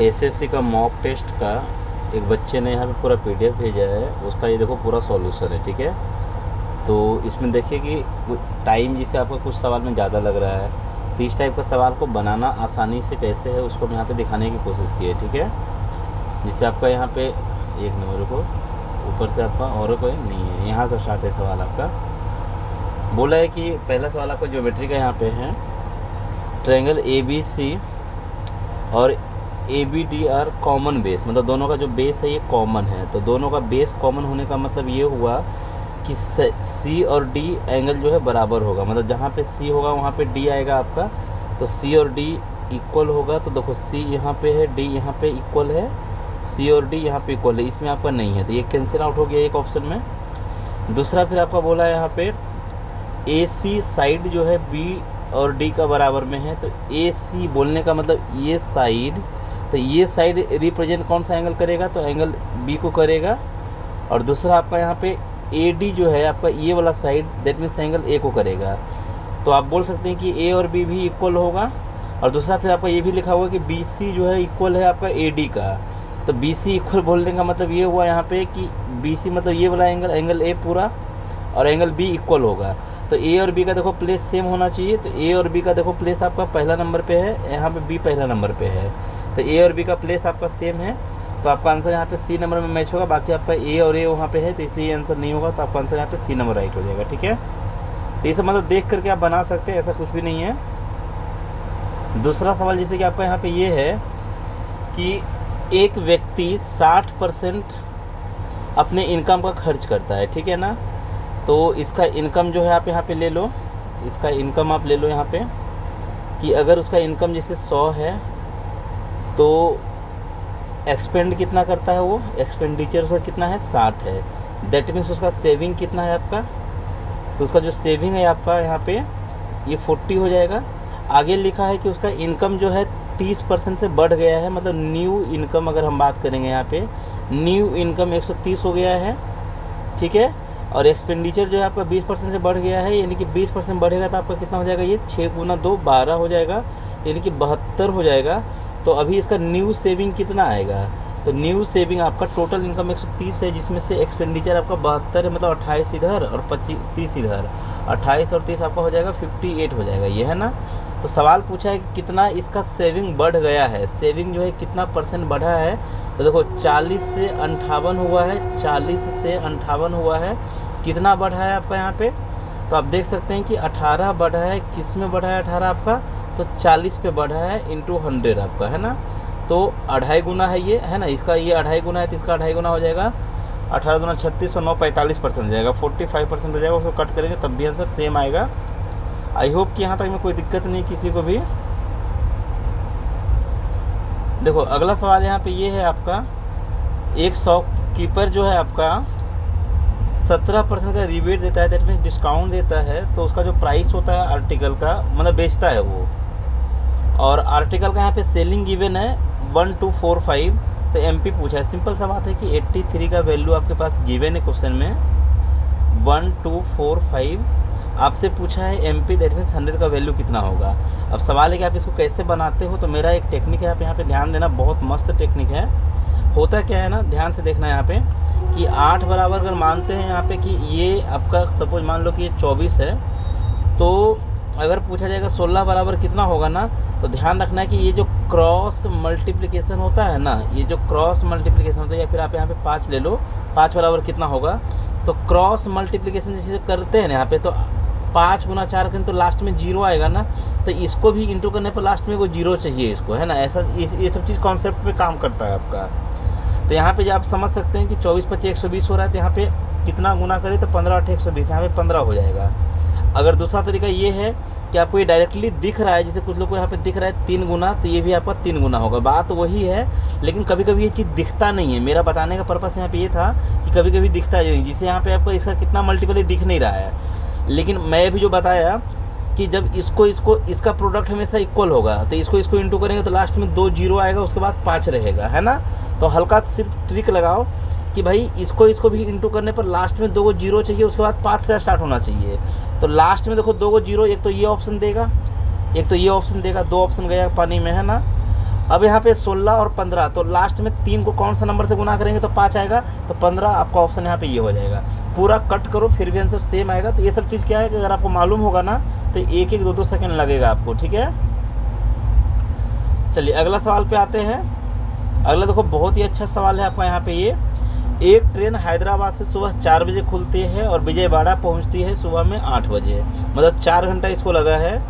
SSC का mock test का एक बच्चे ने यहाँ पे पूरा पीडीएफ भेजा है, उसका ये देखो पूरा सॉल्यूशन है, ठीक है। तो इसमें देखिए कि टाइम जिसे आपका कुछ सवाल में ज़्यादा लग रहा है, तो इस टाइप का सवाल को बनाना आसानी से कैसे है उसको मैं यहाँ पे दिखाने की कोशिश की है, ठीक है। जिससे आपका यहाँ पे एक नंबर को ऊपर से आपका और कोई नहीं है, यहाँ से स्टार्ट है सवाल आपका। बोला है कि पहला सवाल आपका ज्योमेट्री का यहाँ पे है, ट्रायंगल ABC और ABD कॉमन बेस, मतलब दोनों का जो बेस है ये कॉमन है। तो दोनों का बेस कॉमन होने का मतलब ये हुआ कि C और D एंगल जो है बराबर होगा, मतलब जहाँ पे C होगा वहाँ पे D आएगा आपका, तो C और D इक्वल होगा। तो देखो C यहाँ पे है, D यहाँ पे इक्वल है, C और D यहाँ पे इक्वल है, इसमें आपका नहीं है, तो ये कैंसिल आउट हो गया एक ऑप्शन में। दूसरा फिर आपका बोला है यहाँ पे AC साइड जो है B और D का बराबर में है, तो AC बोलने का मतलब ये साइड, तो ये साइड रिप्रेजेंट कौन सा एंगल करेगा, तो एंगल B को करेगा। और दूसरा आपका यहाँ पे AD जो है आपका ये वाला side, that means angle A को करेगा। तो आप बोल सकते हैं कि A और B भी इक्वल होगा। और दूसरा फिर आपका ये भी लिखा हुआ है कि BC जो है इक्वल है आपका AD का। तो BC इक्वल बोलने का मतलब ये हुआ यहाँ पे कि BC मतलब ये वाला एंगल A पूरा, और एंगल B इक्वल होगा। तो A और B का देखो प्लेस सेम होना चाहिए, तो A और B का देखो प्लेस आपका पहला नंबर पे है, यहाँ पे B पहला नंबर पे है, तो A और B का प्लेस आपका सेम है। तो आपका आंसर यहाँ पे C नंबर में मैच होगा। बाकी आपका A और A वहाँ पे है, तो इसलिए ये आंसर नहीं होगा, तो आपका आंसर यहाँ पे C नंबर राइट हो जाएगा, ठीक है। तो ये सब मतलब देख करके आप बना सकते हैं, ऐसा कुछ भी नहीं है। दूसरा सवाल जैसे कि आपका यहाँ पे ये है कि एक व्यक्ति 60% अपने इनकम का खर्च करता है, ठीक है ना। तो इसका इनकम जो है आप यहाँ पे ले लो, इसका इनकम आप ले लो यहाँ पे कि अगर उसका इनकम जैसे 100 है तो एक्सपेंड कितना करता है, वो एक्सपेंडिचर उसका कितना है 60 है। दैट मीन्स उसका सेविंग कितना है आपका, तो उसका जो सेविंग है आपका यहाँ पे ये 40 हो जाएगा। आगे लिखा है कि उसका इनकम जो है 30% से बढ़ गया है, मतलब न्यू इनकम अगर हम बात करेंगे यहाँ पे न्यू इनकम 130 हो गया है, ठीक है। और एक्सपेंडिचर जो है आपका 20% से बढ़ गया है, यानी कि 20% बढ़ेगा तो आपका कितना हो जाएगा, ये 6 गुना 2 12 हो जाएगा, यानी कि 72 हो जाएगा। तो अभी इसका न्यू सेविंग कितना आएगा, तो न्यू सेविंग आपका टोटल इनकम 130 है, जिसमें से एक्सपेंडिचर आपका 72 है, मतलब 28 इधर और 30 इधर, 28 और 30 आपका हो जाएगा 58 हो जाएगा, ये है ना। तो सवाल पूछा है कि कितना इसका सेविंग बढ़ गया है, सेविंग जो है कितना % बढ़ा है। तो देखो 40 से 58 हुआ है, 40 से 58 हुआ है, कितना बढ़ा है आपका यहाँ पे, तो आप देख सकते हैं कि 18 बढ़ा है। किस में बढ़ा है 18 आपका, तो 40 पे बढ़ा है इंटू 100 आपका, है ना। तो 2.5 गुना है ये, है ना, इसका ये 2.5 गुना है, तो इसका 2.5 गुना हो जाएगा, 18 गुना 36 और 9 45% हो जाएगा, 45% हो जाएगा। उसको कट करेंगे तब भी आंसर सेम आएगा। आई होप कि यहाँ तक में कोई दिक्कत नहीं किसी को भी। देखो अगला सवाल यहाँ पे ये है आपका, एक शॉपकीपर जो है आपका 17% का रिबेट देता है, दैट मीन्स डिस्काउंट देता है। तो उसका जो प्राइस होता है आर्टिकल का, मतलब बेचता है वो, और आर्टिकल का यहाँ पे सेलिंग गिवन है 1245। तो MP पूछा है, सिंपल सा बात है कि 83 का वैल्यू आपके पास गिवन है क्वेश्चन में, 1245 आपसे पूछा है MP, दैट मीन्स 100 का वैल्यू कितना होगा। अब सवाल है कि आप इसको कैसे बनाते हो, तो मेरा एक टेक्निक है, आप यहाँ पे ध्यान देना, बहुत मस्त टेक्निक है। होता क्या है ना, ध्यान से देखना यहाँ पे कि 8 बराबर अगर मानते हैं यहाँ पे कि ये आपका सपोज मान लो कि ये 24 है, तो अगर पूछा जाएगा 16 बराबर कितना होगा ना, तो ध्यान रखना है कि ये जो क्रॉस मल्टीप्लिकेशन होता है ना, ये जो क्रॉस मल्टीप्लिकेशन होता है, या फिर आप यहाँ पे 5 ले लो, 5 बराबर कितना होगा, तो क्रॉस मल्टीप्लिकेशन जैसे करते हैं ना यहाँ पे, तो 5 गुना 4 करें तो लास्ट में 0 आएगा ना, तो इसको भी इंटू करने पर लास्ट में वो 0 चाहिए इसको, है ना। ऐसा ये सब चीज़ कॉन्सेप्ट पे काम करता है आपका। तो यहाँ पे जो आप समझ सकते हैं कि 24 25 120 हो रहा है, तो यहाँ पे कितना गुना करें तो 15 8 120, यहाँ पे 15 हो जाएगा। अगर दूसरा तरीका ये है कि आपको ये डायरेक्टली दिख रहा है, जैसे कुछ लोग को यहाँ पे दिख रहा है 3 गुना, तो ये भी आपका 3 गुना होगा। बात वही है, लेकिन कभी कभी ये चीज़ दिखता नहीं है। मेरा बताने का पर्पस यहाँ पे ये था कि कभी कभी दिखता है, जिसे यहाँ पे आपको इसका कितना मल्टीपल दिख नहीं रहा है। लेकिन मैं भी जो बताया कि जब इसको इसका प्रोडक्ट हमेशा इक्वल होगा, तो इसको इंटू करेंगे तो लास्ट में 2 0 आएगा, उसके बाद 5 रहेगा, है ना। तो हल्का सिर्फ ट्रिक लगाओ कि भाई इसको भी इंटू करने पर लास्ट में 2 0 चाहिए, उसके बाद 5 से स्टार्ट होना चाहिए। तो लास्ट में देखो 2 0, एक तो ये ऑप्शन देगा, एक तो ये ऑप्शन देगा, 2 ऑप्शन गया पानी में, है ना। अब यहाँ पे 16 और 15, तो लास्ट में 3 को कौन सा नंबर से गुना करेंगे तो 5 आएगा, तो 15 आपका ऑप्शन यहाँ पे ये हो जाएगा। पूरा कट करो फिर भी आंसर सेम आएगा। तो ये सब चीज़ क्या है कि अगर आपको मालूम होगा ना तो 1-1, 2-2 सेकंड लगेगा आपको, ठीक है। चलिए अगला सवाल पे आते हैं। अगला देखो बहुत ही अच्छा सवाल है आपका यहाँ पे ये। एक ट्रेन हैदराबाद से सुबह 4 बजे खुलती है और विजयवाड़ा पहुँचती है सुबह में 8 बजे, मतलब 4 घंटा इसको लगा है।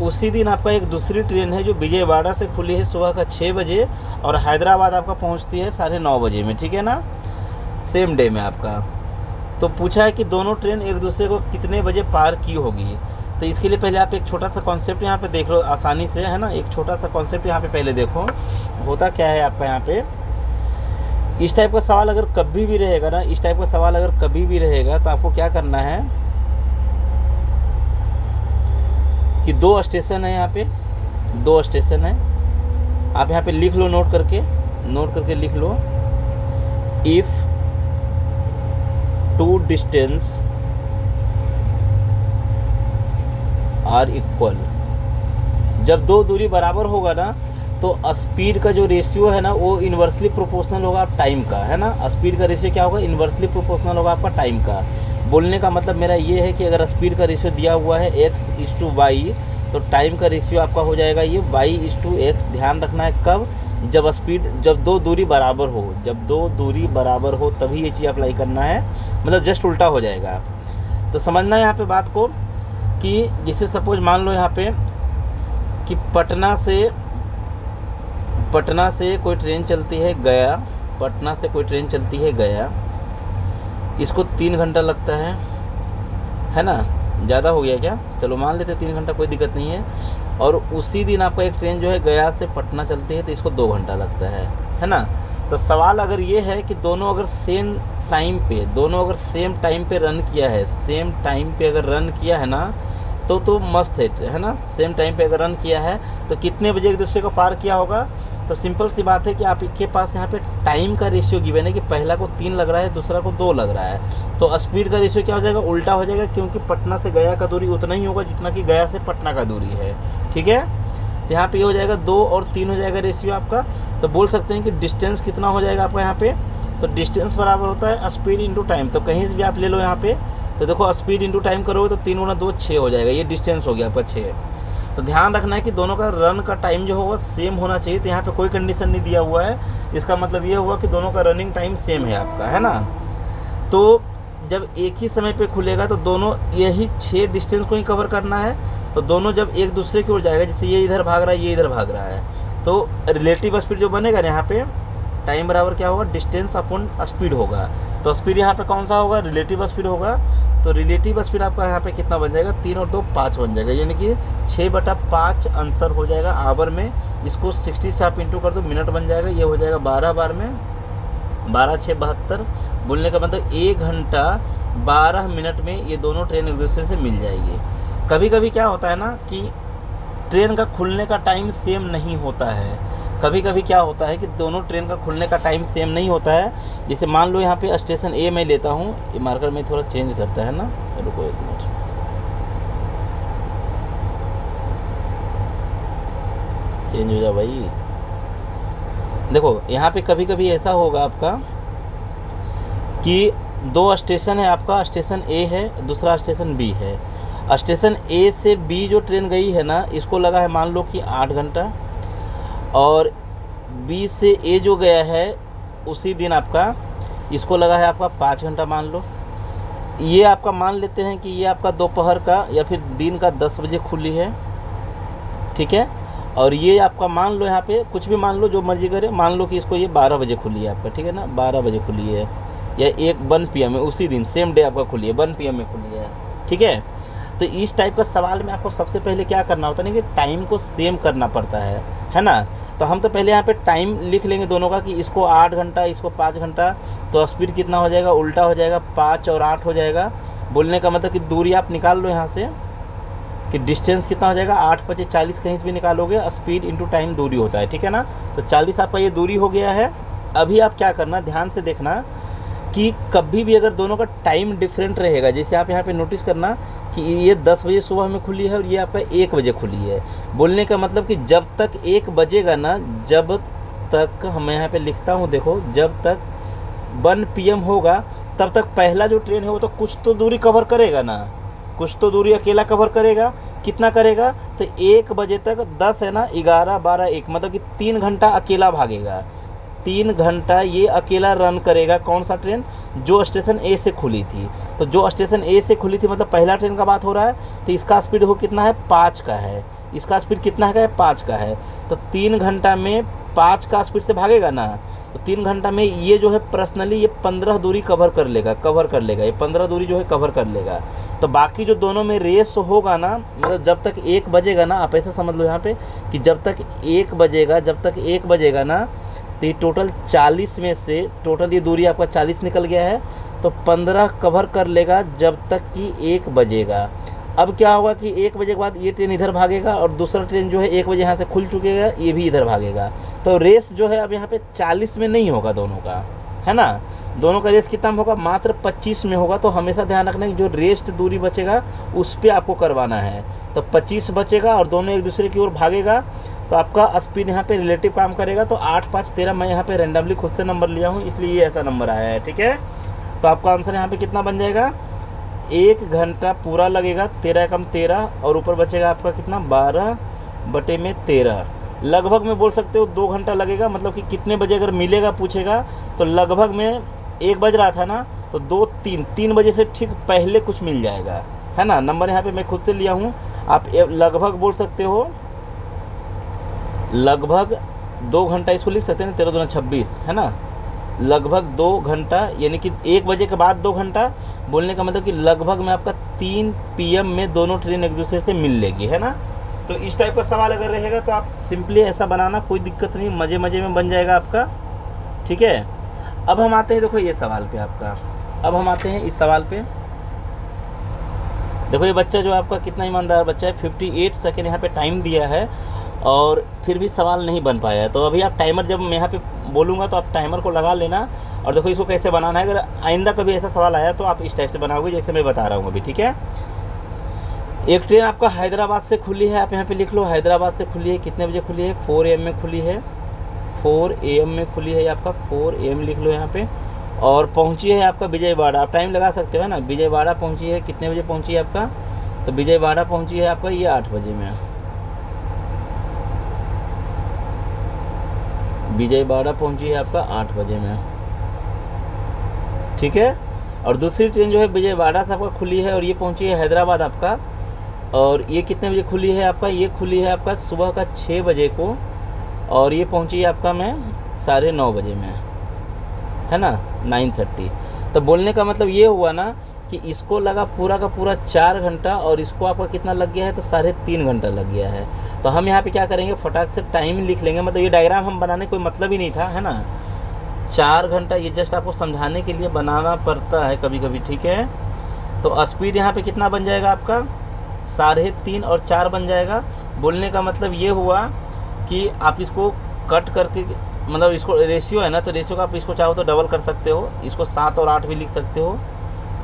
उसी दिन आपका एक दूसरी ट्रेन है जो विजयवाड़ा से खुली है सुबह का 6 बजे और हैदराबाद आपका पहुंचती है 9:30 बजे में, ठीक है ना, सेम डे में आपका। तो पूछा है कि दोनों ट्रेन एक दूसरे को कितने बजे पार की होगी। तो इसके लिए पहले आप एक छोटा सा कॉन्सेप्ट यहाँ पे देख लो आसानी से, है ना। एक छोटा सा कॉन्सेप्ट यहाँ पे पहले देखो होता क्या है आपका यहाँ पे। इस टाइप का सवाल अगर कभी भी रहेगा ना, इस टाइप का सवाल अगर कभी भी रहेगा तो आपको क्या करना है कि 2 स्टेशन है यहाँ पे, 2 स्टेशन है। आप यहाँ पे लिख लो, नोट करके लिख लो। इफ़ 2 डिस्टेंस आर इक्वल, जब 2 दूरी बराबर होगा ना तो स्पीड का जो रेशियो है ना वो इन्वर्सली प्रोपोर्शनल होगा आप टाइम का, है ना। स्पीड का रेशियो क्या होगा, इन्वर्सली प्रोपोर्शनल होगा आपका टाइम का। बोलने का मतलब मेरा ये है कि अगर स्पीड का रेशियो दिया हुआ है x/y तो टाइम का रेशियो आपका हो जाएगा ये y/x। ध्यान रखना है कब, जब 2 दूरी बराबर हो, जब 2 दूरी बराबर हो तभी ये चीज़ अप्लाई करना है, मतलब जस्ट उल्टा हो जाएगा। तो समझना है यहाँ पे बात को कि जैसे सपोज मान लो यहाँ पे कि पटना से कोई ट्रेन चलती है गया, पटना से कोई ट्रेन चलती है गया, इसको 3 घंटा लगता है ना। ज़्यादा हो गया क्या, चलो मान लेते 3 घंटा, कोई दिक्कत नहीं है। और उसी दिन आपका एक ट्रेन जो है गया से पटना चलती है तो इसको 2 घंटा लगता है ना। तो सवाल अगर ये है कि दोनों अगर सेम टाइम पे रन किया है, सेम टाइम पे अगर रन किया है ना तो मस्त है ना। सेम टाइम पे अगर रन किया है तो कितने बजे एक दूसरे को पार किया होगा। तो सिंपल सी बात है कि आपके पास यहाँ पे टाइम का रेशियो गिवन है कि पहला को 3 लग रहा है, दूसरा को 2 लग रहा है। तो स्पीड का रेशियो क्या हो जाएगा, उल्टा हो जाएगा, क्योंकि पटना से गया का दूरी उतना ही होगा जितना कि गया से पटना का दूरी है, ठीक है। तो यहाँ पे ये हो जाएगा 2 और 3 हो जाएगा रेशियो आपका। तो बोल सकते हैं कि डिस्टेंस कितना हो जाएगा आपका यहाँ पे, तो डिस्टेंस बराबर होता है स्पीड इंटू टाइम। तो कहीं से भी आप ले लो यहाँ पे, तो देखो स्पीड इंटू टाइम करोगे तो 3 × 2 6 हो जाएगा, ये डिस्टेंस हो गया आपका 6। तो ध्यान रखना है कि दोनों का रन का टाइम जो होगा सेम होना चाहिए। तो यहाँ पे कोई कंडीशन नहीं दिया हुआ है, इसका मतलब ये हुआ कि दोनों का रनिंग टाइम सेम है आपका, है ना। तो जब एक ही समय पे खुलेगा तो दोनों यही 6 डिस्टेंस को ही कवर करना है। तो दोनों जब एक दूसरे की ओर जाएगा, जैसे ये इधर भाग रहा है, ये इधर भाग रहा है, तो रिलेटिव स्पीड जो बनेगा ना यहाँ पे, टाइम बराबर क्या होगा, डिस्टेंस अपॉन स्पीड होगा। तो स्पीड यहाँ पे कौन सा होगा, रिलेटिव स्पीड होगा। तो रिलेटिव स्पीड आपका यहाँ पे कितना बन जाएगा, 3 और 2 5 बन जाएगा, यानी कि 6/5 आंसर हो जाएगा आवर में। इसको 60 से आप इंटू कर दो, मिनट बन जाएगा, ये हो जाएगा 12 बार में 12 6 72। बोलने का मतलब 1 घंटा 12 मिनट में ये दोनों ट्रेन एक दूसरे से मिल जाएगी। कभी कभी क्या होता है ना कि ट्रेन का खुलने का टाइम सेम नहीं होता है। कभी कभी क्या होता है कि दोनों ट्रेन का खुलने का टाइम सेम नहीं होता है। जैसे मान लो यहाँ पे स्टेशन ए मैं लेता हूँ, ये मार्कर में थोड़ा चेंज करता है ना, रुको 1 मिनट, चेंज हो जा भाई। देखो यहाँ पे कभी कभी ऐसा होगा आपका कि 2 स्टेशन है आपका, स्टेशन ए है, दूसरा स्टेशन बी है। स्टेशन ए से बी जो ट्रेन गई है ना, इसको लगा है मान लो कि 8 घंटा, और बी से ए जो गया है उसी दिन आपका इसको लगा है आपका 5 घंटा मान लो। ये आपका मान लेते हैं कि ये आपका दोपहर का या फिर दिन का 10 बजे खुली है, ठीक है। और ये आपका मान लो यहाँ पे कुछ भी मान लो, जो मर्जी करे, मान लो कि इसको ये 12 बजे खुली है आपका, ठीक है ना, 12 बजे खुली है, या 1 PM में उसी दिन सेम डे आपका खुली है, 1 PM में खुली है, ठीक है। तो इस टाइप का सवाल में आपको सबसे पहले क्या करना होता है ना कि टाइम को सेम करना पड़ता है ना। तो हम तो पहले यहाँ पे टाइम लिख लेंगे दोनों का कि इसको 8 घंटा, इसको 5 घंटा। तो स्पीड कितना हो जाएगा, उल्टा हो जाएगा, 5 और 8 हो जाएगा। बोलने का मतलब कि दूरी आप निकाल लो यहाँ से कि डिस्टेंस कितना हो जाएगा, 8 × 5 = 40, कहीं से भी निकालोगे, स्पीड इंटू टाइम दूरी होता है, ठीक है ना। तो 40 आपका ये दूरी हो गया है। अभी आप क्या करना, ध्यान से देखना कि कभी भी अगर दोनों का टाइम डिफरेंट रहेगा, जैसे आप यहाँ पे नोटिस करना कि ये 10 बजे सुबह में खुली है और ये आपका 1 बजे खुली है। बोलने का मतलब कि जब तक 1 बजेगा ना, जब तक मैं यहाँ पे लिखता हूँ, देखो, जब तक 1 PM होगा तब तक पहला जो ट्रेन है वो तो कुछ तो दूरी कवर करेगा ना, कुछ तो दूरी अकेला कवर करेगा। कितना करेगा? तो 1 बजे तक 10 है ना, 11, 12, 1, मतलब कि 3 घंटा अकेला भागेगा। 3 घंटा ये अकेला रन करेगा। कौन सा ट्रेन? जो स्टेशन ए से खुली थी। तो जो स्टेशन ए से खुली थी मतलब पहला ट्रेन का बात हो रहा है, तो इसका स्पीड हो कितना है? 5 का है। इसका स्पीड कितना है? 5 का है। तो 3 घंटा में 5 का स्पीड से भागेगा ना, तो 3 घंटा में ये जो है पर्सनली ये 15 दूरी कवर कर लेगा, ये 15 दूरी जो है कवर कर लेगा। तो बाकी जो दोनों में रेस होगा ना, मतलब जब तक 1 बजेगा ना, आप ऐसा समझ लो यहाँ पे कि जब तक 1 बजेगा ना, तो ये टोटल 40 में से टोटल ये दूरी आपका 40 निकल गया है, तो 15 कवर कर लेगा जब तक कि 1 बजेगा। अब क्या होगा कि 1 बजे के बाद ये ट्रेन इधर भागेगा और दूसरा ट्रेन जो है 1 बजे यहाँ से खुल चुकेगा, ये भी इधर भागेगा। तो रेस जो है अब यहाँ पे 40 में नहीं होगा दोनों का, है ना। दोनों का रेस कितना में होगा? मात्र 25 में होगा। तो हमेशा ध्यान रखना कि जो रेस्ट दूरी बचेगा उस पर आपको करवाना है। तो 25 बचेगा और दोनों एक दूसरे की ओर भागेगा, तो आपका स्पीड यहाँ पे रिलेटिव काम करेगा। तो 8, 5, 13 मैं यहाँ पे रैंडमली खुद से नंबर लिया हूँ, इसलिए ये ऐसा नंबर आया है, ठीक है। तो आपका आंसर यहाँ पे कितना बन जाएगा? 1 घंटा पूरा लगेगा, 13 कम 13, और ऊपर बचेगा आपका कितना? 12/13। लगभग में बोल सकते हो 2 घंटा लगेगा। मतलब कि कितने बजे अगर मिलेगा पूछेगा तो लगभग में 1 बज रहा था ना, तो 2, 3 बजे से ठीक पहले कुछ मिल जाएगा, है ना। नंबर यहाँ पे मैं खुद से लिया हूँ, आप लगभग बोल सकते हो, लगभग 2 घंटा इसको लिख सकते हैं। 13 दूना 26, है ना। लगभग 2 घंटा, यानी कि 1 बजे के बाद 2 घंटा, बोलने का मतलब कि लगभग में आपका 3 PM में दोनों ट्रेन एक दूसरे से मिल लेगी, है ना। तो इस टाइप का सवाल अगर रहेगा तो आप सिंपली ऐसा बनाना, कोई दिक्कत नहीं, मज़े मज़े में बन जाएगा आपका, ठीक है। अब हम आते हैं, देखो ये सवाल पे आपका, अब हम आते हैं इस सवाल पे। देखो ये बच्चा जो आपका कितना ईमानदार बच्चा है, 58 सेकेंड यहाँ पे टाइम दिया है और फिर भी सवाल नहीं बन पाया है। तो अभी आप टाइमर, जब मैं यहाँ पे बोलूँगा तो आप टाइमर को लगा लेना और देखो इसको कैसे बनाना है। अगर आइंदा कभी ऐसा सवाल आया तो आप इस टाइप से बनाओगे जैसे मैं बता रहा हूँ अभी, ठीक है। एक ट्रेन आपका हैदराबाद से खुली है, आप यहाँ पे लिख लो हैदराबाद से खुली है। कितने बजे खुली है? 4 AM में खुली है, 4 AM में खुली है आपका, 4 AM लिख लो यहाँ पे। और पहुँची है आपका विजयवाड़ा, आप टाइम लगा सकते हो, है ना। विजयवाड़ा पहुँची है, कितने बजे पहुँची है आपका? तो विजयवाड़ा पहुँची है आपका ये 8 बजे में, विजयवाड़ा पहुंची है आपका 8 बजे में, ठीक है। और दूसरी ट्रेन जो है विजयवाड़ा से आपका खुली है और ये पहुंची है हैदराबाद आपका, और ये कितने बजे खुली है आपका? ये खुली है आपका सुबह का 6 बजे को, और ये पहुंची है आपका मैं 9:30 बजे में, है ना, 9:30। तो बोलने का मतलब ये हुआ ना कि इसको लगा पूरा का पूरा 4 घंटा और इसको आपका कितना लग गया है? तो 3.5 घंटा लग गया है। तो हम यहाँ पे क्या करेंगे, फटाक से टाइम लिख लेंगे। मतलब ये डायग्राम हम बनाने कोई मतलब ही नहीं था, है ना। 4 घंटा ये जस्ट आपको समझाने के लिए बनाना पड़ता है कभी कभी, ठीक है। तो स्पीड यहाँ पे कितना बन जाएगा आपका? 3.5 और 4 बन जाएगा। बोलने का मतलब ये हुआ कि आप इसको कट करके, मतलब इसको रेशियो है ना, तो रेशियो का आप इसको चाहो तो डबल कर सकते हो, इसको 7 और 8 भी लिख सकते हो।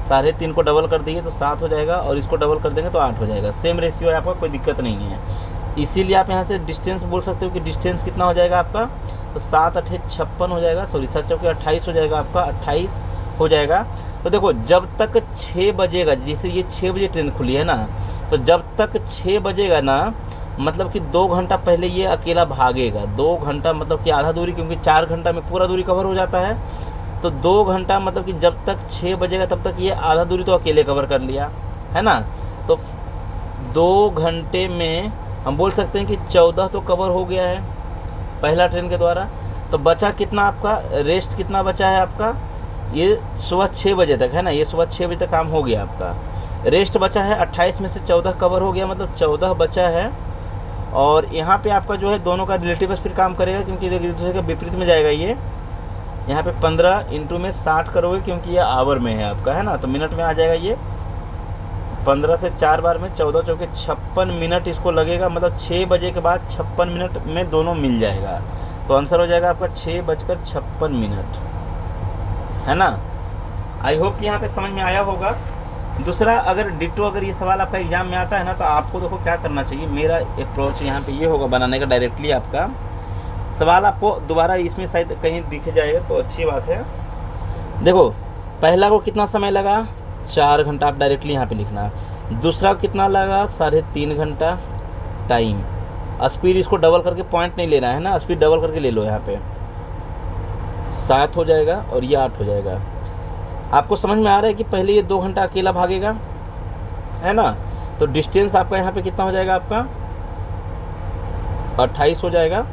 3.5 को डबल कर दिए तो 7 हो जाएगा और इसको डबल कर देंगे तो 8 हो जाएगा। सेम रेशियो है आपका, कोई दिक्कत नहीं है। इसीलिए आप यहाँ से डिस्टेंस बोल सकते हो कि डिस्टेंस कितना हो जाएगा आपका? तो 7 8 56 हो जाएगा, सॉरी 7 चौके 28 हो जाएगा आपका, 28 हो जाएगा। तो देखो जब तक 6 बजेगा, जैसे ये 6 बजे ट्रेन खुली है ना, तो जब तक 6 बजेगा ना, मतलब कि 2 घंटा पहले ये अकेला भागेगा। 2 घंटा मतलब कि आधा दूरी, क्योंकि 4 घंटा में पूरा दूरी कवर हो जाता है। तो 2 घंटा मतलब कि जब तक 6 बजेगा तब तक ये आधा दूरी तो अकेले कवर कर लिया, है ना। तो 2 घंटे में हम बोल सकते हैं कि 14 तो कवर हो गया है पहला ट्रेन के द्वारा। तो बचा कितना आपका? रेस्ट कितना बचा है आपका? ये सुबह 6 बजे तक, है ना, ये सुबह 6 बजे तक काम हो गया आपका। रेस्ट बचा है 28 में से 14 कवर हो गया, मतलब 14 बचा है। और यहाँ पे आपका जो है दोनों का रिलेटिव स्पीड काम करेगा, क्योंकि एक दूसरे के विपरीत में जाएगा ये। यहाँ पे 15 इंटू में 60 करोगे, क्योंकि ये आवर में है आपका, है ना, तो मिनट में आ जाएगा ये। 15 से 4 बार में 14 चौके 56 मिनट इसको लगेगा। मतलब 6 बजे के बाद 56 मिनट में दोनों मिल जाएगा। तो आंसर हो जाएगा आपका 6:56 मिनट, है ना। आई होप कि यहाँ पे समझ में आया होगा। दूसरा, अगर डिट्टो अगर ये सवाल आपका एग्जाम में आता है ना, तो आपको देखो क्या करना चाहिए। मेरा अप्रोच यहाँ पे ये होगा बनाने का, डायरेक्टली आपका सवाल आपको दोबारा इसमें शायद कहीं दिख जाएगा तो अच्छी बात है। देखो, पहला को कितना समय लगा, 4 घंटा, आप डायरेक्टली यहाँ पे लिखना। दूसरा को कितना लगा, 3.5 घंटा टाइम। स्पीड इसको डबल करके पॉइंट नहीं लेना है ना, स्पीड डबल करके ले लो। यहाँ पे 7 हो जाएगा और ये 8 हो जाएगा। आपको समझ में आ रहा है कि पहले ये 2 घंटा अकेला भागेगा, है ना, तो डिस्टेंस आपका यहाँ पे कितना हो जाएगा, आपका 28 हो जाएगा।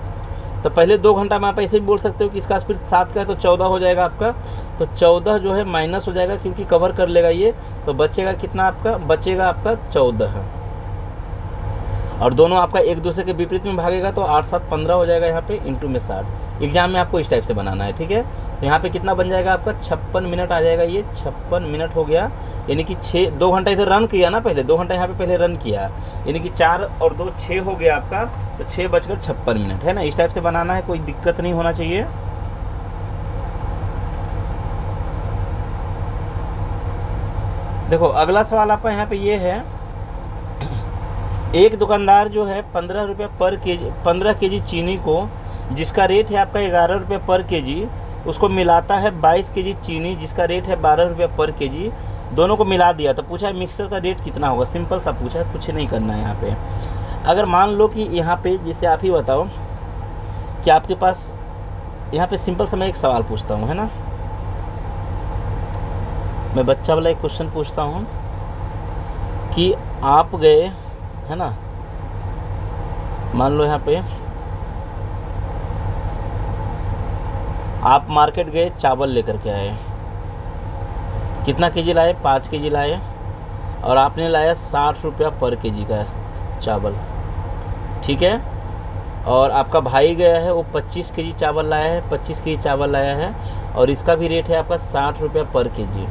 तो पहले 2 घंटा में आप ऐसे भी बोल सकते हो कि इसका स्पीड 7 का है तो 14 हो जाएगा आपका। तो 14 जो है माइनस हो जाएगा क्योंकि कवर कर लेगा ये, तो बचेगा कितना आपका, बचेगा आपका 14। और दोनों आपका एक दूसरे के विपरीत में भागेगा तो 8 7 15 हो जाएगा यहाँ पे, इंटू में 60। एग्जाम में आपको इस टाइप से बनाना है, ठीक है। तो यहाँ पे कितना बन जाएगा आपका, 56 मिनट आ जाएगा। ये 56 मिनट हो गया, यानी कि 2 घंटा इधर रन किया ना, पहले 2 घंटा यहाँ पे पहले रन किया, यानी कि 4 और 2 6 हो गया आपका। तो 6 बजकर 56 मिनट, है ना। इस टाइप से बनाना है, कोई दिक्कत नहीं होना चाहिए। देखो अगला सवाल आपका यहाँ पे ये है, एक दुकानदार जो है 15 रुपये पर केजी, 15 केजी चीनी को, जिसका रेट है आपका 11 रुपये पर केजी, उसको मिलाता है 22 केजी चीनी जिसका रेट है 12 रुपये पर केजी, दोनों को मिला दिया। तो पूछा है मिक्सर का रेट कितना होगा। सिंपल सा पूछा है, कुछ नहीं करना है यहाँ पे। अगर मान लो कि यहाँ पे, जैसे आप ही बताओ कि आपके पास यहाँ पे सिंपल सा मैं एक सवाल पूछता हूँ, है ना, मैं बच्चा वाला एक क्वेश्चन पूछता हूँ कि आप गए, है ना, मान लो यहाँ पे आप मार्केट गए, चावल लेकर के आए, कितना केजी लाए, 5 केजी लाए, और आपने लाया 60 रुपया पर केजी का चावल, ठीक है। और आपका भाई गया है, वो 25 केजी चावल लाया है, 25 केजी चावल लाया है, और इसका भी रेट है आपका 60 रुपया पर केजी,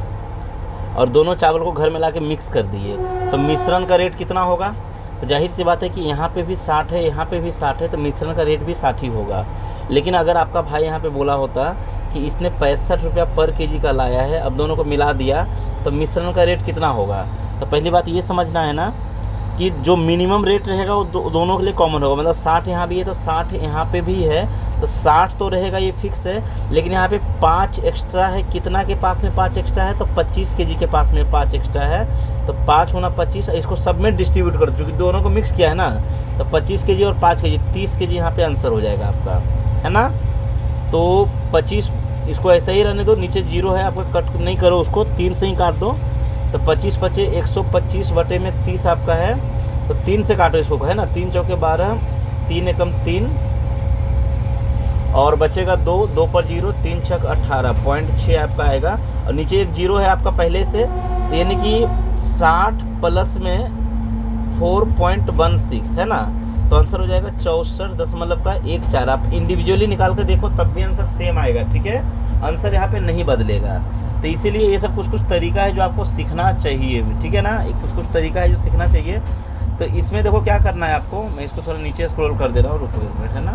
और दोनों चावल को घर में ला के मिक्स कर दिए, तो मिश्रण का रेट कितना होगा। तो जाहिर सी बात है कि यहाँ पे भी 60 है, यहाँ पे भी 60 है, तो मिश्रण का रेट भी 60 ही होगा। लेकिन अगर आपका भाई यहाँ पे बोला होता कि इसने 65 रुपया पर केजी का लाया है, अब दोनों को मिला दिया, तो मिश्रण का रेट कितना होगा। तो पहली बात ये समझना है ना कि जो मिनिमम रेट रहेगा वो दोनों के लिए कॉमन होगा। मतलब 60 यहाँ भी है तो 60 यहाँ पे भी है, तो 60 तो रहेगा, ये फिक्स है। लेकिन यहाँ पे 5 एक्स्ट्रा है, कितना के पास में 5 एक्स्ट्रा है, तो 25 केजी के पास में 5 एक्स्ट्रा है, तो 5 गुना 25, इसको सब में डिस्ट्रीब्यूट कर दो, क्योंकि दोनों को मिक्स किया है ना। तो 25 केजी और 5 केजी, 30 केजी यहाँ पे आंसर हो जाएगा आपका, है ना। तो 25, इसको ऐसे ही रहने दो, नीचे 0 है आपका, कट नहीं करो उसको, 3 से ही काट दो। तो 25 पचे 125 बटे में 30 आपका है, तो 3 से काटो इसको, है ना। 3 चौके 12, 3 एकम 3, और बचेगा 2, 2 पर 0, 3 छक 18.6 आपका आएगा। और नीचे एक 0 है आपका पहले से, तो यानी कि 60 प्लस में 4.16, है ना। तो आंसर हो जाएगा 64.14। आप इंडिविजुअली निकाल कर देखो तब भी आंसर सेम आएगा, ठीक है। आंसर यहाँ पे नहीं बदलेगा। तो इसीलिए ये सब कुछ तरीका है जो आपको सीखना चाहिए, ठीक है ना। कुछ तरीका है जो सीखना चाहिए। तो इसमें देखो क्या करना है आपको, मैं इसको थोड़ा नीचे स्क्रॉल कर दे रहा हूँ, रुको एक मिनट, है ना।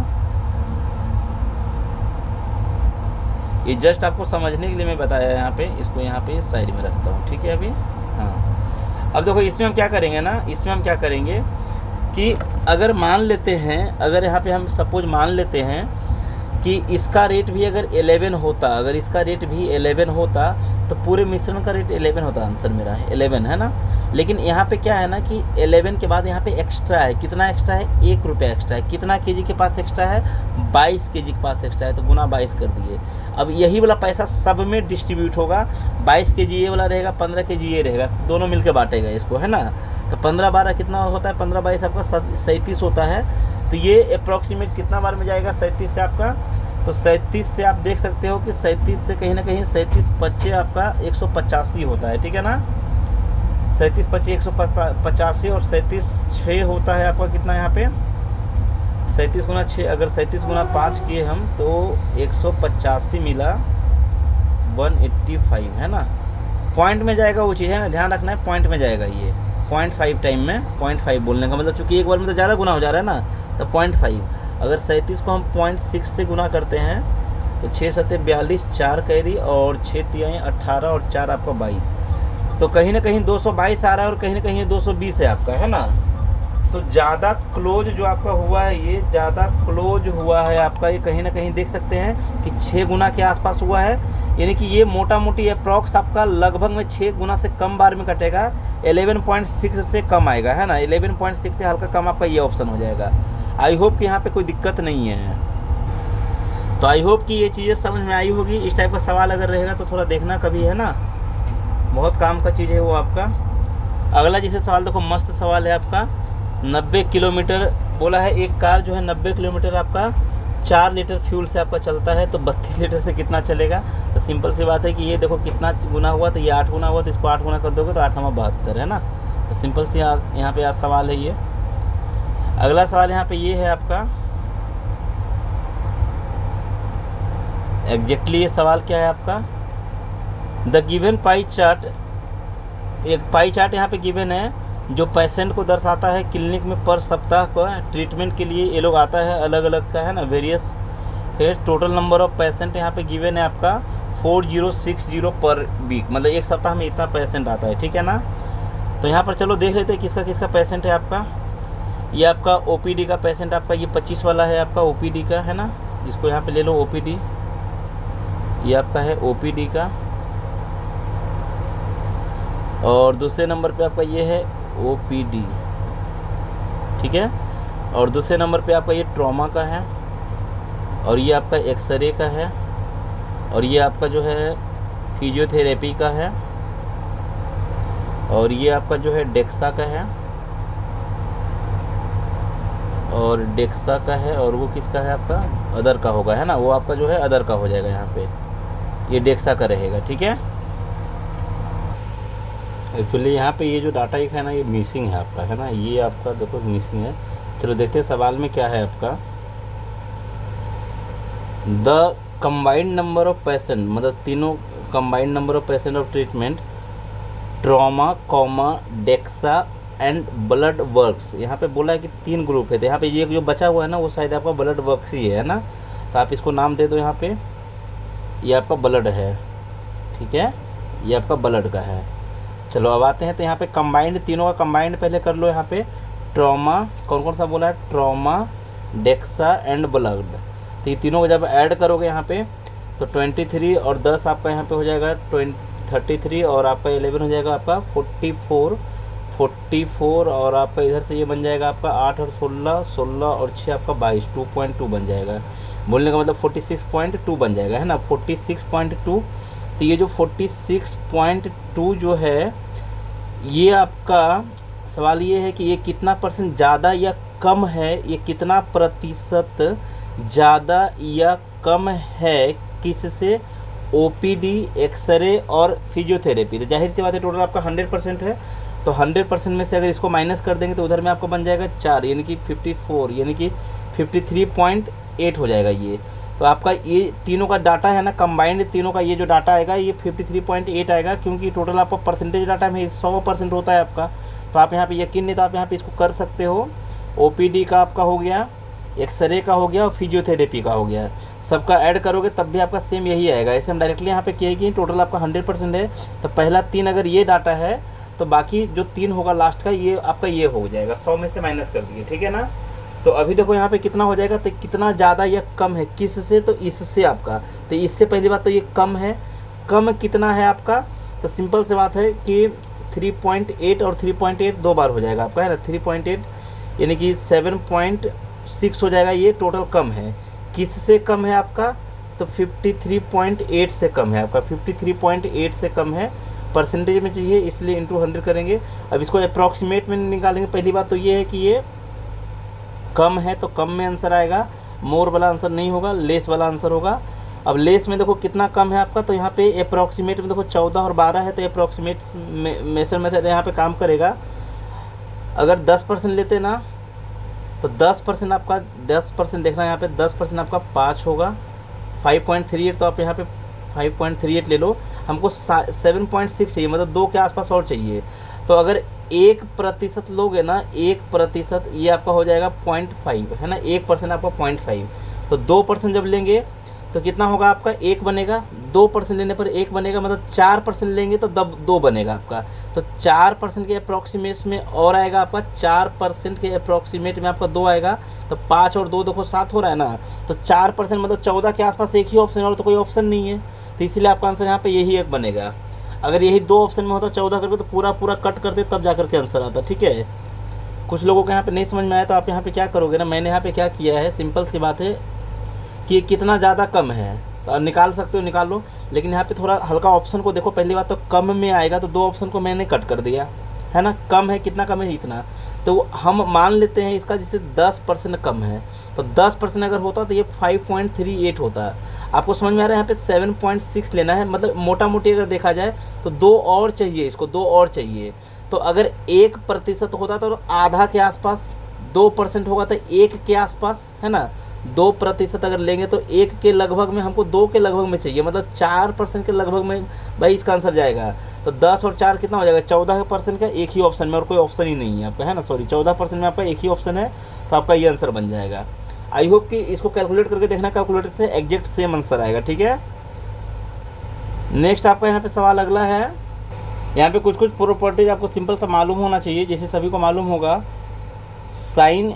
ये जस्ट आपको समझने के लिए मैं बताया यहाँ पे, इसको यहाँ पे साइड में रखता हूँ, ठीक है अभी। हाँ, अब देखो इसमें हम क्या करेंगे ना, इसमें हम क्या करेंगे कि अगर मान लेते हैं, अगर यहाँ पे हम सपोज मान लेते हैं कि इसका रेट भी अगर 11 होता, अगर इसका रेट भी 11 होता, तो पूरे मिश्रण का रेट 11 होता। आंसर मेरा 11 है ना। लेकिन यहाँ पे क्या है ना कि 11 के बाद यहाँ पे एक्स्ट्रा है, कितना एक्स्ट्रा है, 1 रुपया एक्स्ट्रा है। कितना केजी के पास एक्स्ट्रा है, 22 केजी के पास एक्स्ट्रा है, तो गुना 22 कर दिए। अब यही वाला पैसा सब में डिस्ट्रीब्यूट होगा, 22 केजी ये वाला रहेगा, 15 केजी ये रहेगा, दोनों मिलकर बांटेगा इसको, है ना। तो 15 12 कितना होता है, 15 22 आपका 37 होता है। तो ये अप्रॉक्सीमेट कितना बार में जाएगा, 37 से आपका। तो 37 से आप देख सकते हो कि 37 से कहीं ना कहीं 37 25 आपका 185 होता है, ठीक है ना। 37 25 185, और 37 6 होता है आपका कितना यहाँ पे, 37 गुना 6, अगर 37 गुना 5 किए हम तो 185 मिला 185, है ना। पॉइंट में जाएगा वो चीज़, है ना, ध्यान रखना है, पॉइंट में जाएगा ये 0.5 टाइम में। 0.5 बोलने का मतलब चूँकि एक बार में तो ज़्यादा गुना हो जा रहा है ना, तो 0.5। अगर 37 को हम 0.6 से गुना करते हैं तो 6 सत्ते 42, 4 कैरी और 6 तिहाई 18 और 4 आपका 22। तो कहीं ना कहीं 222 आ रहा है और कहीं ना कहीं ये 220 है आपका, है ना। तो ज़्यादा क्लोज जो आपका हुआ है, ये ज़्यादा क्लोज हुआ है आपका, ये कहीं ना कहीं देख सकते हैं कि 6 गुना के आसपास हुआ है। यानी कि ये मोटा मोटी अप्रॉक्स आपका लगभग में 6 गुना से कम बार में कटेगा। 11.6 से कम आएगा, है ना। 11.6 से हल्का कम आपका ये ऑप्शन हो जाएगा। आई होप कि यहाँ पे कोई दिक्कत नहीं है। तो आई होप कि ये चीज़ें समझ में आई होगी। इस टाइप का सवाल अगर रहेगा तो थोड़ा देखना कभी, है ना, बहुत काम का चीज़ है वो आपका। अगला जैसे सवाल देखो, मस्त सवाल है आपका। 90 किलोमीटर बोला है, एक कार जो है 90 किलोमीटर आपका 4 लीटर फ्यूल से आपका चलता है, तो 32 लीटर से कितना चलेगा। तो सिंपल सी बात है कि ये देखो कितना गुना हुआ, तो ये 8 गुना हुआ, तो इसको 8 गुना कर दोगे तो 8 × 72, है ना। तो सिंपल सी यहाँ पे आज सवाल है ये। अगला सवाल यहाँ पे ये है आपका, एग्जैक्टली ये सवाल क्या है आपका। द गिवन पाई चार्ट, एक पाई चार्ट यहाँ पे गिवन है जो पेशेंट को दर्शाता है क्लिनिक में पर सप्ताह का ट्रीटमेंट के लिए ये लोग आता है अलग अलग का, है ना, वेरियस है। टोटल नंबर ऑफ पेशेंट यहाँ पे गिवन है आपका 4060 पर वीक, मतलब एक सप्ताह में इतना पेशेंट आता है, ठीक है ना। तो यहाँ पर चलो देख लेते हैं किसका किसका पेशेंट है आपका। ये आपका ओपीडी का पेशेंट आपका ये 25 वाला है आपका ओपीडी का, है ना। इसको यहाँ पे ले लो ओपीडी, ये आपका है ओपीडी का। और दूसरे नंबर पे आपका ये है ओपीडी, ठीक है। और दूसरे नंबर पे आपका ये ट्रॉमा का है, और ये आपका एक्सरे का है, और ये आपका जो है फिजियोथेरेपी का है, और ये आपका जो है डेक्सा का है, और डेक्सा का है। और वो किसका है आपका, अदर का होगा, है ना, वो आपका जो है अदर का हो जाएगा यहाँ पे, ये डेक्सा का रहेगा, ठीक है। एक्चुअली यहाँ पे ये जो डाटा एक है ना, ये मिसिंग है आपका, है ना, ये आपका देखो मिसिंग है। चलो देखते हैं सवाल में क्या है आपका। The combined number of patient, मतलब तीनों combined number of patient of treatment trauma comma DEXA and blood works. यहाँ पे बोला है कि 3 ग्रुप है, तो यहाँ पे ये जो बचा हुआ है ना वो शायद आपका ब्लड वर्क्स ही है ना। तो आप इसको नाम दे दो यहाँ पे, ये आपका ब्लड है, ठीक है, ये आपका ब्लड का है। चलो अब आते हैं, तो यहाँ पे कंबाइंड, तीनों का कंबाइंड पहले कर लो। यहाँ पे ट्रॉमा कौन कौन सा बोला है, ट्रॉमा डेक्सा एंड ब्लड। तो ये तीनों को जब ऐड करोगे यहाँ पे तो 23 और 10 आपका यहाँ पे हो जाएगा 33, और आपका 11 हो जाएगा आपका 44 और आपका इधर से ये बन जाएगा आपका 8 और 16 और 6 आपका 22, 2.2 बन जाएगा। बोलने का मतलब 46.2 बन जाएगा, है ना, 46.2। तो ये जो 46.2 जो है, ये आपका सवाल ये है कि ये कितना परसेंट ज़्यादा या कम है, ये कितना प्रतिशत ज़्यादा या कम है किससे, ओपीडी, एक्सरे और फिजियोथेरेपी। तो जाहिर सी बात है टोटल आपका 100% है, तो 100% में से अगर इसको माइनस कर देंगे तो उधर में आपको बन जाएगा 4, यानी कि 54, यानी कि 53.8 हो जाएगा ये। तो आपका ये तीनों का डाटा है ना, कंबाइंड तीनों का ये जो डाटा आएगा ये 53.8 आएगा, क्योंकि टोटल आपका परसेंटेज डाटा में 100% होता है आपका। तो आप यहाँ पे यकीन नहीं तो आप यहाँ पे इसको कर सकते हो। ओपीडी का आपका हो गया, एक्सरे का हो गया और फिजियोथेरेपी का हो गया, सबका ऐड करोगे तब भी आपका सेम यही आएगा। ऐसे हम डायरेक्टली यहाँ पे किए कि टोटल आपका 100% है, तो पहला 3 अगर ये डाटा है तो बाकी जो 3 होगा लास्ट का ये आपका ये हो जाएगा, 100 में से माइनस कर दिए, ठीक है ना। तो अभी देखो यहाँ पे कितना हो जाएगा, तो कितना ज़्यादा या कम है किससे, तो इससे आपका। तो इससे पहली बात तो ये कम है, कम कितना है आपका, तो सिंपल सी बात है कि 3.8 और 3.8 2 बार हो जाएगा आपका, है ना। 3.8 यानी कि 7.6 हो जाएगा, ये टोटल कम है। किससे कम है आपका, तो 53.8 से कम है आपका, 53.8 से कम है। परसेंटेज में चाहिए इसलिए इंटू 100 करेंगे। अब इसको अप्रॉक्सीमेट में निकालेंगे। पहली बात तो ये है कि ये कम है तो कम में आंसर आएगा, मोर वाला आंसर नहीं होगा, लेस वाला आंसर होगा। अब लेस में देखो कितना कम है आपका, तो यहाँ पे अप्रॉक्सीमेट में देखो 14 और 12 है, तो अप्रॉक्सीमेट मेथड मेथड यहाँ पे काम करेगा। अगर 10% लेते ना तो 10% आपका 10% देखना, यहाँ पे 10% आपका 5 होगा, 5.38, तो आप यहाँ पे 5.38 ले लो। हमको 7.6 चाहिए, मतलब 2 के आसपास और चाहिए। तो अगर 1% लोगे ना, 1% ये आपका हो जाएगा 0.5, है ना, 1% आपका 0.5। तो 2% जब लेंगे तो कितना होगा आपका 1 बनेगा, 2% लेने पर 1 बनेगा, मतलब 4% लेंगे तो तब 2 बनेगा आपका। तो 4% के अप्रॉक्सीमेट में और आएगा आपका, 4% के अप्रॉक्सीमेट में आपका 2 आएगा। तो 5 और 2 देखो 7 हो रहा है ना, तो 4% मतलब 14 के आसपास एक ही ऑप्शन है, और तो कोई ऑप्शन नहीं है, तो इसीलिए आपका आंसर यहाँ पे यही एक बनेगा। अगर यही 2 ऑप्शन में होता 14 करके तो पूरा पूरा कट करते तब जा करके आंसर आता, ठीक है। कुछ लोगों को यहाँ पे नहीं समझ में आया तो आप यहाँ पे क्या करोगे ना, मैंने यहाँ पे क्या किया है, सिंपल सी बात है कि कितना ज़्यादा कम है तो आप निकाल सकते हो, निकाल लो, लेकिन यहाँ पे थोड़ा हल्का ऑप्शन को देखो। पहली बात तो कम में आएगा तो 2 ऑप्शन को मैंने कट कर दिया है ना, कम है, कितना कम है, इतना। तो हम मान लेते हैं इसका जैसे 10% कम है, तो 10% अगर होता तो ये 5.38 होता। आपको समझ में आ रहा है, यहाँ पे 7.6 लेना है, मतलब मोटा मोटी अगर देखा जाए तो 2 और चाहिए, इसको 2 और चाहिए। तो अगर 1% होता तो आधा के आसपास, 2% होगा तो 1 के आसपास, है ना। 2% अगर लेंगे तो 1 के लगभग में, हमको 2 के लगभग में चाहिए, मतलब 4% के लगभग में भाई इसका आंसर जाएगा। तो 10 और 4 कितना हो जाएगा, 14% का एक ही ऑप्शन में, और कोई ऑप्शन ही नहीं है आपका, है ना, सॉरी 14% में आपका एक ही ऑप्शन है, तो आपका ये आंसर बन जाएगा। आई होप कि इसको कैलकुलेट करके देखना, कैलकुलेटर से एग्जैक्ट सेम आंसर आएगा, ठीक है। नेक्स्ट आपका यहाँ पे सवाल अगला है, यहाँ पे कुछ कुछ प्रॉपर्टीज आपको सिंपल सा मालूम होना चाहिए, जैसे सभी को मालूम होगा साइन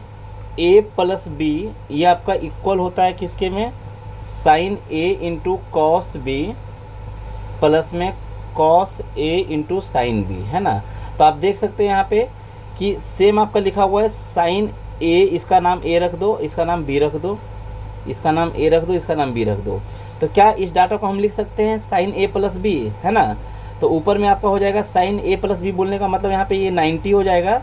ए प्लस बी ये आपका इक्वल होता है किसके में, साइन ए इंटू कॉस बी प्लस में cos A into sine B, है ना। तो आप देख सकते हैं यहाँ पे कि सेम आपका लिखा हुआ है साइन ए, इसका नाम ए रख दो, इसका नाम बी रख दो, इसका नाम ए रख दो, इसका नाम बी रख दो। तो क्या इस डाटा को हम लिख सकते हैं साइन ए प्लस बी, है ना। तो ऊपर में आपका हो जाएगा साइन ए प्लस बी, बोलने का मतलब यहाँ पे ये 90 हो जाएगा,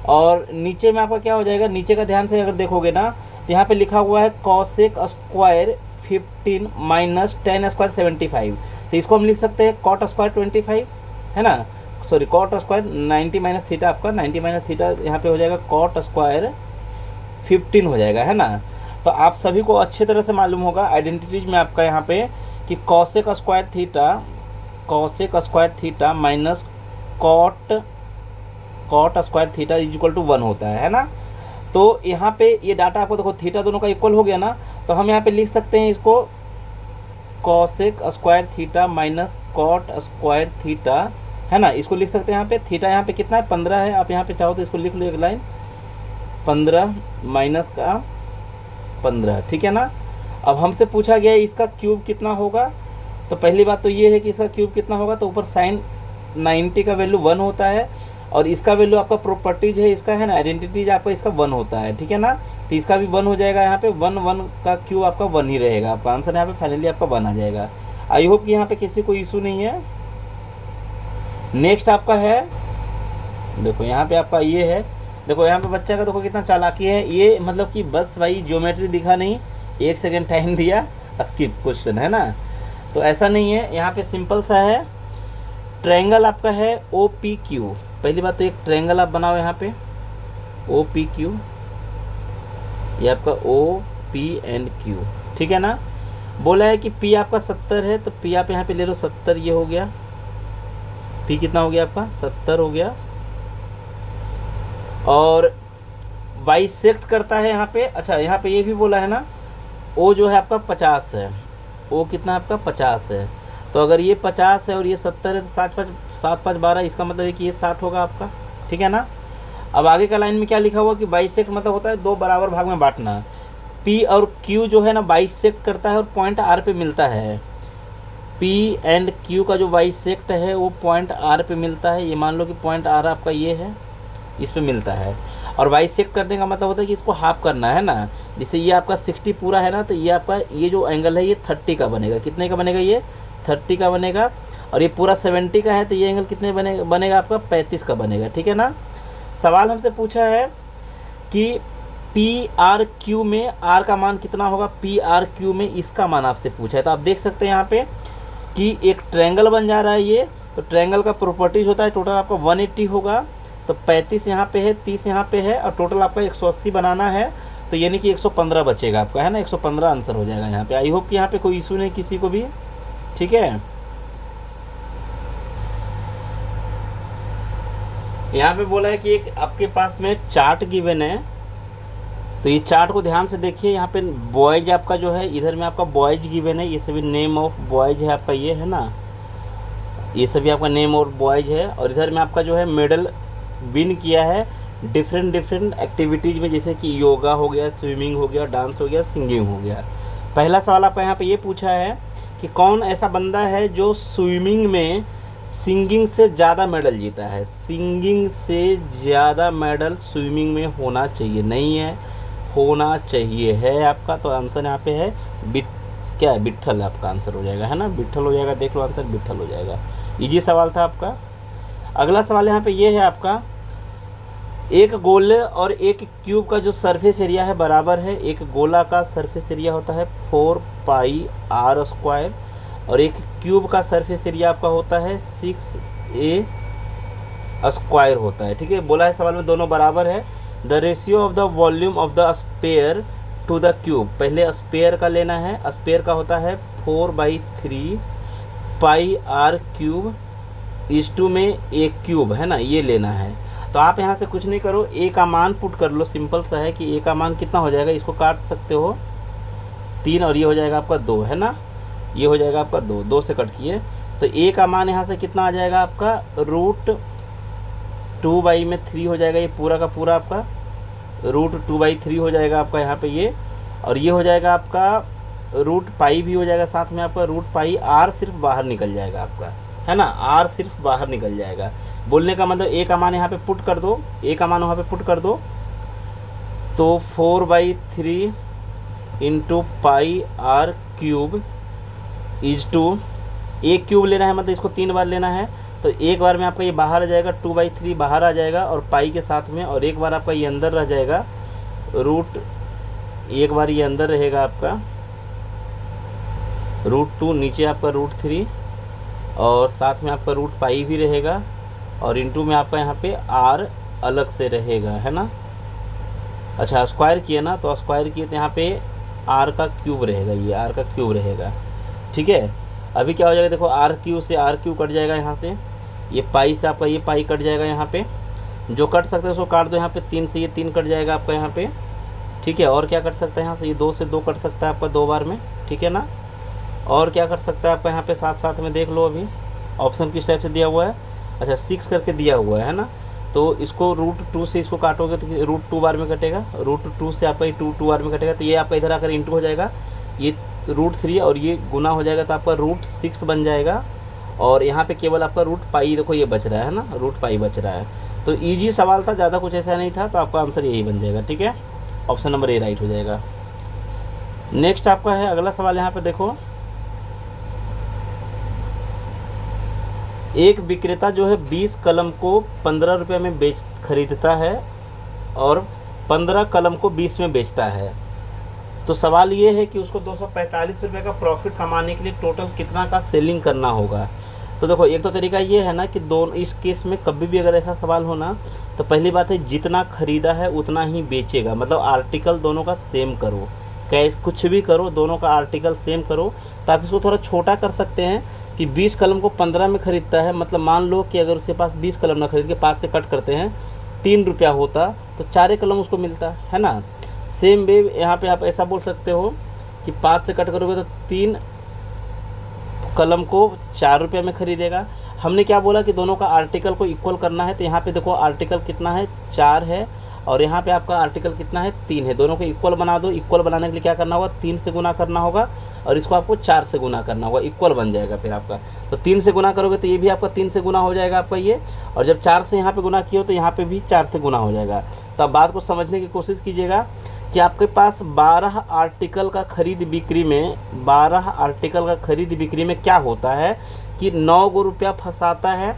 और नीचे में आपका क्या हो जाएगा, नीचे का ध्यान से अगर देखोगे ना तो यहाँ पे लिखा हुआ है cosec square 15 minus ten square 75। तो इसको हम लिख सकते हैं कॉट स्क्वायर 25, है ना, sorry cot square 90 minus theta, आपका 90 माइनस थीटा यहाँ पे हो जाएगा कॉट स्क्वायर 15 हो जाएगा, है ना। तो आप सभी को अच्छे तरह से मालूम होगा आइडेंटिटीज में आपका यहाँ पे कि cosec square theta minus cot square theta is equal to 1 होता है ना। तो यहाँ पे ये डाटा आपको देखो थीटा दोनों का इक्वल हो गया ना, तो हम यहाँ पे लिख सकते हैं इसको cosec square theta minus cot square theta, है ना, इसको लिख सकते हैं। यहाँ पे थीटा यहाँ पे कितना है 15 है, आप यहाँ पे चाहो तो इसको लिख लो एक लाइन 15 माइनस का 15, ठीक है ना। अब हमसे पूछा गया है इसका क्यूब कितना होगा, तो पहली बात तो ये है कि इसका क्यूब कितना होगा, तो ऊपर साइन 90 का वैल्यू 1 होता है, और इसका वैल्यू आपका प्रॉपर्टीज है इसका, है ना, आइडेंटिटीज आपका इसका 1 होता है, ठीक है ना। तो इसका भी 1 हो जाएगा, यहाँ पे 1 का क्यू आपका 1 ही रहेगा, आपका आंसर यहाँ पे फाइनली आपका 1 आ जाएगा। आई होप कि यहाँ पे किसी को इशू नहीं है। नेक्स्ट आपका है, देखो यहाँ पे आपका ये है, देखो यहाँ पे बच्चा का देखो कितना चालाकी है ये, मतलब कि बस भाई ज्योमेट्री दिखा नहीं, 1 सेकेंड टाइम दिया, स्किप क्वेश्चन, है ना। तो ऐसा नहीं है, यहाँ पे सिंपल सा है, ट्रायंगल आपका है ओ पी क्यू। पहली बात तो एक ट्रायंगल आप बनाओ यहाँ पे ओ पी क्यू, ये आपका ओ पी एंड क्यू, ठीक है ना। बोला है कि पी आपका 70 है, तो पी आप यहाँ पे ले लो 70, ये हो गया, पी कितना हो गया आपका 70 हो गया। और बाइसेक्ट करता है यहाँ पे, अच्छा यहाँ पे ये भी बोला है ना, ओ जो है आपका 50 है, ओ कितना आपका 50 है, तो अगर ये 50 है और ये 70 है तो 7 5 12, इसका मतलब है कि ये 60 होगा आपका, ठीक है ना। अब आगे का लाइन में क्या लिखा हुआ कि बाइसेक्ट मतलब होता है 2 बराबर भाग में बांटना। पी और क्यू जो है ना बाइसेक्ट करता है और पॉइंट आर पे मिलता है, पी एंड क्यू का जो बाइसेक्ट है वो पॉइंट आर पे मिलता है। ये मान लो कि पॉइंट आर आपका ये है, इस पे मिलता है, और बाइसेक्ट करने का मतलब होता है कि इसको हाफ करना है ना। जैसे ये आपका 60 पूरा है ना, तो ये आपका ये जो एंगल है ये 30 का बनेगा, कितने का बनेगा, ये 30 का बनेगा, और ये पूरा 70 का है, तो ये एंगल कितने बनेगा आपका 35 का बनेगा, ठीक है ना। सवाल हमसे पूछा है कि पी आर क्यू में आर का मान कितना होगा, पी आर क्यू में इसका मान आपसे पूछा है। तो आप देख सकते हैं यहाँ पे कि एक ट्रायंगल बन जा रहा है ये, तो ट्रायंगल का प्रॉपर्टीज होता है टोटल आपका 180 होगा, तो 35 यहाँ पे है, 30 यहाँ पे है, और टोटल आपका 180 बनाना है, तो यानी कि 115 बचेगा आपका, है ना, 115 आंसर हो जाएगा यहाँ पे। आई होप कि यहाँ पे कोई इशू नहीं किसी को भी, ठीक है। यहाँ पे बोला है कि एक आपके पास में चार्ट गिवन है, तो ये चार्ट को ध्यान से देखिए, यहाँ पे बॉयज आपका जो है, इधर में आपका बॉयज गिवन है, ये सभी नेम ऑफ बॉयज है आपका, ये है ना, ये सभी आपका नेम और बॉयज है। और इधर में आपका जो है मेडल विन किया है डिफरेंट डिफरेंट एक्टिविटीज़ में, जैसे कि योगा हो गया, स्विमिंग हो गया, डांस हो गया, सिंगिंग हो गया। पहला सवाल आपका यहाँ पे ये पूछा है कि कौन ऐसा बंदा है जो स्विमिंग में सिंगिंग से ज़्यादा मेडल जीता है। सिंगिंग से ज़्यादा मेडल स्विमिंग में होना चाहिए, नहीं है, होना चाहिए है आपका। तो आंसर यहाँ पे है क्या है, विट्ठल आपका आंसर हो जाएगा, है ना, विट्ठल हो जाएगा। देख लो आंसर विट्ठल हो जाएगा। इजी सवाल था आपका। अगला सवाल यहाँ पे ये है आपका, एक गोले और एक क्यूब का जो सरफेस एरिया है बराबर है। एक गोला का सरफेस एरिया होता है 4πr² और एक क्यूब का सरफेस एरिया आपका होता है 6a² होता है। ठीक है, बोला है सवाल में दोनों बराबर है। The ratio of the volume of the sphere to the cube, पहले स्पेयर का लेना है। स्पेयर का होता है 4/3πr³ इस टू में एक क्यूब, है ना, ये लेना है। तो आप यहाँ से कुछ नहीं करो, ए का मान पुट कर लो। सिंपल सा है कि ए का मान कितना हो जाएगा, इसको काट सकते हो 3 और ये हो जाएगा आपका 2, है ना, ये हो जाएगा आपका 2, 2 से कट किए। तो ए का मान यहाँ से कितना आ जाएगा आपका, √2/3 हो जाएगा, ये पूरा का पूरा आपका √2/3 हो जाएगा आपका यहाँ पे ये। और ये हो जाएगा आपका √π भी हो जाएगा साथ में आपका, √π। r सिर्फ बाहर निकल जाएगा आपका, है ना, r सिर्फ बाहर निकल जाएगा। बोलने का मतलब ए का मान यहाँ पे पुट कर दो, ए का मान वहाँ पे पुट कर दो। तो 4/3 × πr³ इज टू, एक क्यूब लेना है मतलब इसको 3 बार लेना है। तो एक बार में आपका ये बाहर आ जाएगा, 2/3 बाहर आ जाएगा और पाई के साथ में, और एक बार आपका ये अंदर रह जाएगा, एक बार ये अंदर रहेगा आपका √2, नीचे आपका √3 और साथ में आपका √π भी रहेगा, और इनटू में आपका यहाँ पे r अलग से रहेगा, है ना। अच्छा, स्क्वायर किए ना, तो स्क्वायर किए तो यहाँ पे r का क्यूब रहेगा, ये r का क्यूब रहेगा। ठीक है, अभी क्या हो जाएगा, देखो r³ से r³ कट जाएगा यहाँ से, ये पाई से आपका ये पाई कट जाएगा यहाँ पे, जो कट सकते हैं उसको काट दो यहाँ पे। 3 से ये 3 कट जाएगा आपका यहाँ पे। ठीक है, और क्या कट सकता है यहाँ से, ये 2 से 2 कट सकता है आपका 2 बार में, ठीक है ना। और क्या कर सकता है आपका यहाँ पे, साथ साथ में देख लो अभी ऑप्शन किस टाइप से दिया हुआ है। अच्छा, 6 करके दिया हुआ है ना, तो इसको √2 से इसको काटोगे तो √2 बार में कटेगा, √2 से आपका ये 2 बार में कटेगा। तो ये आपका इधर आकर इंटू हो जाएगा, ये √3 और ये गुना हो जाएगा, तो आपका √6 बन जाएगा। और यहाँ पे केवल आपका √π देखो ये बच रहा है ना, √π बच रहा है। तो ईजी सवाल था, ज़्यादा कुछ ऐसा नहीं था, तो आपका आंसर यही बन जाएगा। ठीक है, ऑप्शन नंबर ए राइट हो जाएगा। नेक्स्ट आपका है अगला सवाल, यहाँ पे देखो, एक विक्रेता जो है 20 कलम को 15 रुपये में खरीदता है और 15 कलम को 20 में बेचता है। तो सवाल ये है कि उसको 245 रुपये का प्रॉफिट कमाने के लिए टोटल कितना का सेलिंग करना होगा। तो देखो, एक तो तरीका ये है ना कि दोनों, इस केस में कभी भी अगर ऐसा सवाल हो ना, तो पहली बात है जितना खरीदा है उतना ही बेचेगा, मतलब आर्टिकल दोनों का सेम करो, कैश कुछ भी करो, दोनों का आर्टिकल सेम करो। तो आप इसको थोड़ा छोटा कर सकते हैं कि 20 कलम को 15 में ख़रीदता है, मतलब मान लो कि अगर उसके पास 20 कलम ना खरीद के 5 से कट करते हैं 3 रुपया होता, तो 4 कलम उसको मिलता है ना। सेम वे यहाँ पे आप ऐसा बोल सकते हो कि 5 से कट करोगे तो 3 कलम को 4 रुपये में ख़रीदेगा। हमने क्या बोला कि दोनों का आर्टिकल को इक्वल करना है, तो यहाँ पे देखो आर्टिकल कितना है, 4 है, और यहाँ पे आपका आर्टिकल कितना है, 3 है। दोनों को इक्वल बना दो। इक्वल बनाने के लिए क्या करना होगा, 3 से गुना करना होगा और इसको आपको 4 से गुना करना होगा, इक्वल बन जाएगा फिर आपका। तो 3 से गुना करोगे तो ये भी आपका 3 से गुना हो जाएगा आपका ये, और जब 4 से यहाँ पे गुना किया हो तो यहाँ पे भी 4 से गुना हो जाएगा। तो आप बात को समझने की कोशिश कीजिएगा कि आपके पास 12 आर्टिकल का खरीद बिक्री में, 12 आर्टिकल का खरीद बिक्री में क्या होता है कि 9 रुपया फंसाता है,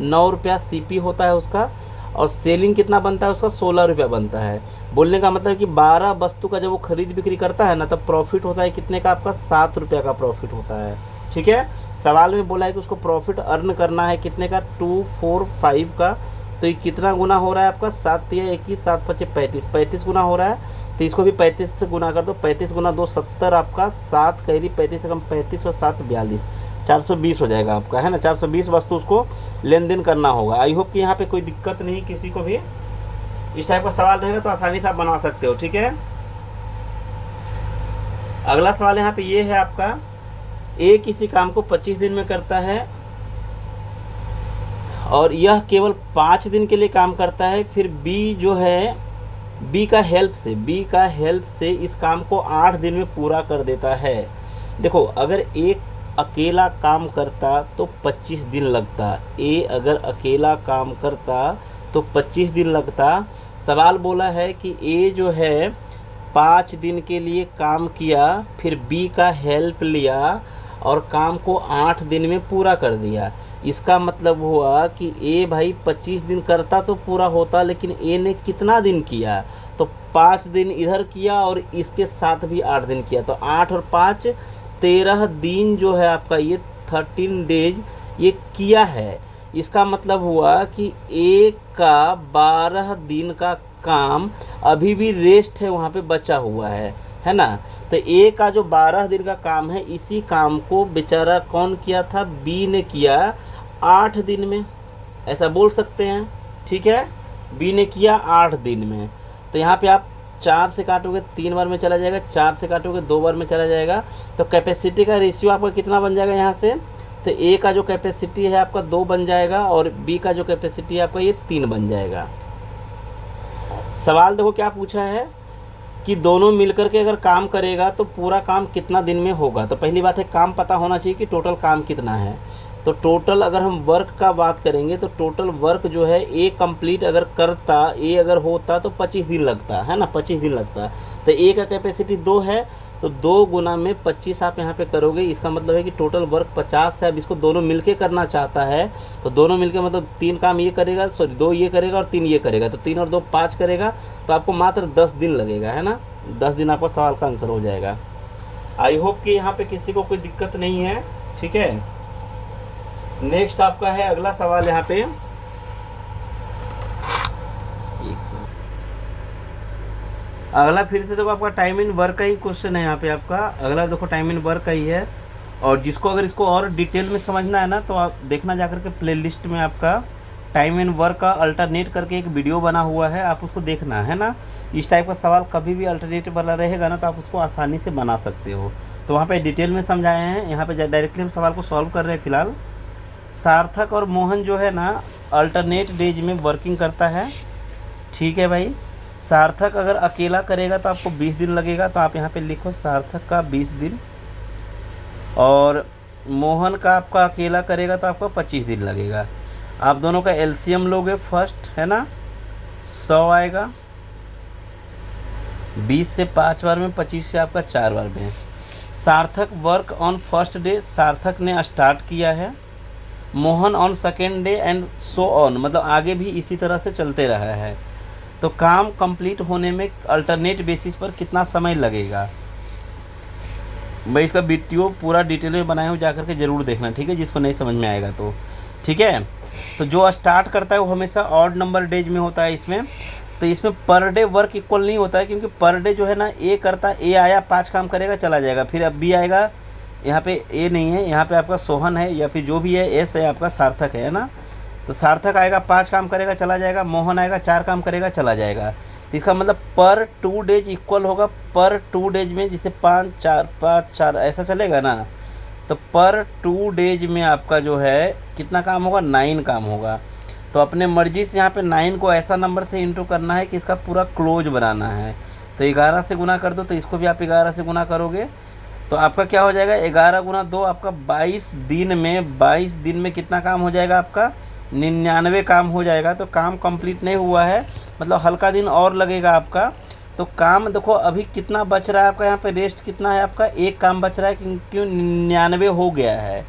9 रुपया CP होता है उसका, और सेलिंग कितना बनता है उसका, 16 रुपया बनता है। बोलने का मतलब कि 12 वस्तु का जब वो खरीद बिक्री करता है ना, तब प्रॉफिट होता है कितने का, आपका 7 रुपया का प्रॉफिट होता है। ठीक है, सवाल में बोला है कि उसको प्रॉफिट अर्न करना है कितने का, 245 का। तो ये कितना गुना हो रहा है आपका, 7 या 21, 7 5 35, 35 गुना हो रहा है। तो इसको भी 35 से गुना कर दो, 35 गुना 2 70 आपका, 7 कैरी 35 से कम 35 और 7 42, 420 हो जाएगा आपका, है ना। 420 वस्तु उसको लेन देन करना होगा। आई होप कि यहाँ पे कोई दिक्कत नहीं किसी को भी। इस टाइप का सवाल रहेगा तो आसानी से आप बना सकते हो। ठीक है। अगला सवाल यहाँ पे ये है आपका, ए किसी काम को 25 दिन में करता है और यह केवल 5 दिन के लिए काम करता है, फिर बी जो है बी का हेल्प से इस काम को 8 दिन में पूरा कर देता है। देखो, अगर एक अकेला काम करता तो 25 दिन लगता, ए अगर अकेला काम करता तो 25 दिन लगता। सवाल बोला है कि ए जो है 5 दिन के लिए काम किया, फिर बी का हेल्प लिया और काम को 8 दिन में पूरा कर दिया। इसका मतलब हुआ कि ए भाई 25 दिन करता तो पूरा होता, लेकिन ए ने कितना दिन किया, तो 5 दिन इधर किया और इसके साथ भी 8 दिन किया, तो 8 और 5 13 दिन जो है आपका, ये 13 डेज ये किया है। इसका मतलब हुआ कि ए का 12 दिन का काम अभी भी रेस्ट है, वहाँ पे बचा हुआ है ना। तो ए का जो 12 दिन का काम है, इसी काम को बेचारा कौन किया था, बी ने किया 8 दिन में, ऐसा बोल सकते हैं। ठीक है, बी ने किया 8 दिन में। तो यहाँ पे आप 4 से काटोगे 3 बार में चला जाएगा, 4 से काटोगे 2 बार में चला जाएगा, तो कैपेसिटी का रेशियो आपका कितना बन जाएगा यहाँ से, तो ए का जो कैपेसिटी है आपका 2 बन जाएगा और बी का जो कैपेसिटी है आपका ये 3 बन जाएगा। सवाल देखो क्या पूछा है कि दोनों मिलकर के अगर काम करेगा तो पूरा काम कितना दिन में होगा। तो पहली बात है, काम पता होना चाहिए कि टोटल काम कितना है। तो टोटल अगर हम वर्क का बात करेंगे तो टोटल वर्क जो है ए कंप्लीट अगर करता, ए अगर होता तो 25 दिन लगता है ना, 25 दिन लगता। तो ए का कैपेसिटी 2 है, तो 2 गुना में 25 आप यहाँ पे करोगे, इसका मतलब है कि टोटल वर्क 50 है। अब इसको दोनों मिलके करना चाहता है, तो दोनों मिलके मतलब 3 काम ये करेगा, सॉरी 2 ये करेगा और 3 ये करेगा, तो 3 और 2 5 करेगा, तो आपको मात्र 10 दिन लगेगा, है ना। 10 दिन आपका सवाल का आंसर हो जाएगा। आई होप कि यहाँ पे किसी को कोई दिक्कत नहीं है। ठीक है, नेक्स्ट आपका है अगला सवाल यहाँ पे, अगला फिर से देखो आपका टाइम इन वर्क का ही क्वेश्चन है। यहाँ पे आपका अगला देखो टाइम इन वर्क का ही है, और जिसको अगर इसको और डिटेल में समझना है ना, तो आप देखना जाकर के प्लेलिस्ट में आपका टाइम इन वर्क का अल्टरनेट करके एक वीडियो बना हुआ है, आप उसको देखना, है ना। इस टाइप का सवाल कभी भी अल्टरनेट वाला रहेगा ना, तो आप उसको आसानी से बना सकते हो। तो वहाँ पे डिटेल में समझाए हैं, यहाँ पे डायरेक्टली हम सवाल को सॉल्व कर रहे हैं फिलहाल। सार्थक और मोहन जो है ना अल्टरनेट डेज में वर्किंग करता है। ठीक है भाई, सार्थक अगर अकेला करेगा तो आपको 20 दिन लगेगा, तो आप यहाँ पे लिखो सार्थक का 20 दिन, और मोहन का आपका अकेला करेगा तो आपको 25 दिन लगेगा। आप दोनों का एलसीएम लोगे फर्स्ट, है ना, 100 आएगा, 20 से 5 बार में, 25 से आपका 4 बार में। सार्थक वर्क ऑन फर्स्ट डे, सार्थक ने स्टार्ट किया है, Mohan on second day and so on, मतलब आगे भी इसी तरह से चलते रहा है। तो काम कंप्लीट होने में अल्टरनेट बेसिस पर कितना समय लगेगा, मैं इसका वीडियो पूरा डिटेल में बनाया हूँ, जाकर के ज़रूर देखना। ठीक है, जिसको नहीं समझ में आएगा तो। ठीक है, तो जो स्टार्ट करता है वो हमेशा ऑड नंबर डेज में होता है इसमें। तो इसमें पर डे वर्क इक्वल नहीं होता है, क्योंकि पर डे जो है ना, ए करता, ए आया 5 काम करेगा चला जाएगा, फिर अब बी आएगा, यहाँ पे ए नहीं है, यहाँ पे आपका सोहन है या फिर जो भी है, एस है आपका, सार्थक है ना। तो सार्थक आएगा 5 काम करेगा चला जाएगा, मोहन आएगा 4 काम करेगा चला जाएगा। तो इसका मतलब पर 2 डेज इक्वल होगा, पर 2 डेज में जैसे 5 4 ऐसा चलेगा ना, तो पर 2 डेज में आपका जो है कितना काम होगा, 9 काम होगा। तो अपने मर्जी से यहाँ पे 9 को ऐसा नंबर से इंटू करना है कि इसका पूरा क्लोज बनाना है। तो 11 से गुना कर दो, तो इसको भी आप 11 से गुना करोगे, तो आपका क्या हो जाएगा, 11 गुना 2 आपका 22 दिन में, 22 दिन में कितना काम हो जाएगा आपका, 99 काम हो जाएगा। तो काम कंप्लीट नहीं हुआ है, मतलब हल्का दिन और लगेगा आपका। तो काम देखो अभी कितना बच रहा है आपका, यहाँ पे रेस्ट कितना है आपका, 1 काम बच रहा है, क्योंकि 99 हो गया है,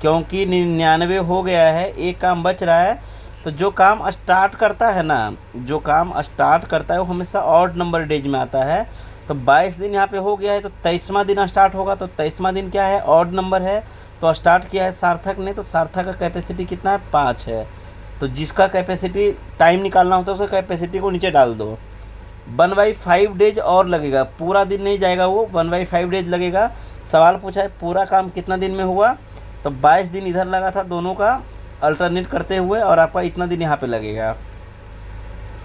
क्योंकि 99 हो गया है, 1 काम बच रहा है। तो जो काम स्टार्ट करता है ना, जो काम स्टार्ट करता है वो हमेशा ऑड नंबर डेज में आता है। तो 22 दिन यहाँ पे हो गया है, तो 23वां दिन स्टार्ट होगा, तो 23वां दिन क्या है, ऑड नंबर है, तो स्टार्ट किया है सार्थक ने। तो सार्थक का कैपेसिटी कितना है, 5 है। तो जिसका कैपेसिटी टाइम निकालना होता है उसका कैपेसिटी को नीचे डाल दो। 1/5 डेज और लगेगा, पूरा दिन नहीं जाएगा वो, 1/5 डेज लगेगा। सवाल पूछा है पूरा काम कितना दिन में हुआ, तो 22 दिन इधर लगा था दोनों का अल्टरनेट करते हुए, और आपका इतना दिन यहाँ पे लगेगा।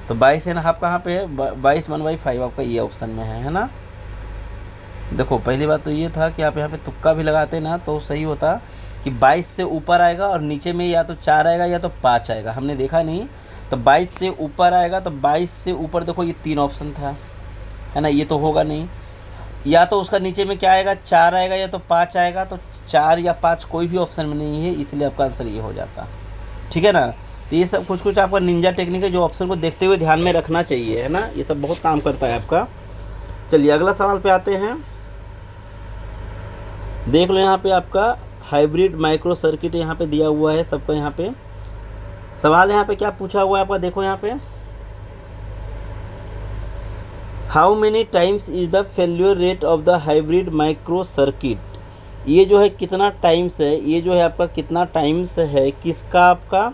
तो 22 है ना, आप कहाँ पे है, 22 1/5 आपका ये ऑप्शन में है ना। देखो पहली बात तो ये था कि आप यहाँ पे तुक्का भी लगाते ना तो सही होता कि 22 से ऊपर आएगा और नीचे में या तो 4 आएगा या तो 5 आएगा, हमने देखा नहीं। तो 22 से ऊपर आएगा तो 22 से ऊपर देखो ये 3 ऑप्शन था, है ना, ये तो होगा नहीं। या तो उसका नीचे में क्या आएगा, 4 आएगा या तो 5 आएगा, तो 4 या 5 कोई भी ऑप्शन में नहीं है, इसलिए आपका आंसर ये हो जाता। ठीक है ना। तो ये सब कुछ कुछ आपका निंजा टेक्निक है जो ऑप्शन को देखते हुए ध्यान में रखना चाहिए, है ना, ये सब बहुत काम करता है आपका। चलिए अगला सवाल पे आते हैं। देख लो यहाँ पे आपका हाइब्रिड माइक्रो सर्किट यहाँ पे दिया हुआ है सबका। यहाँ पे सवाल यहाँ पे क्या पूछा हुआ है आपका, देखो यहाँ पे how many times is the failure rate of the hybrid micro circuit. ये जो है कितना टाइम्स है, ये जो है आपका कितना टाइम्स है किसका, आपका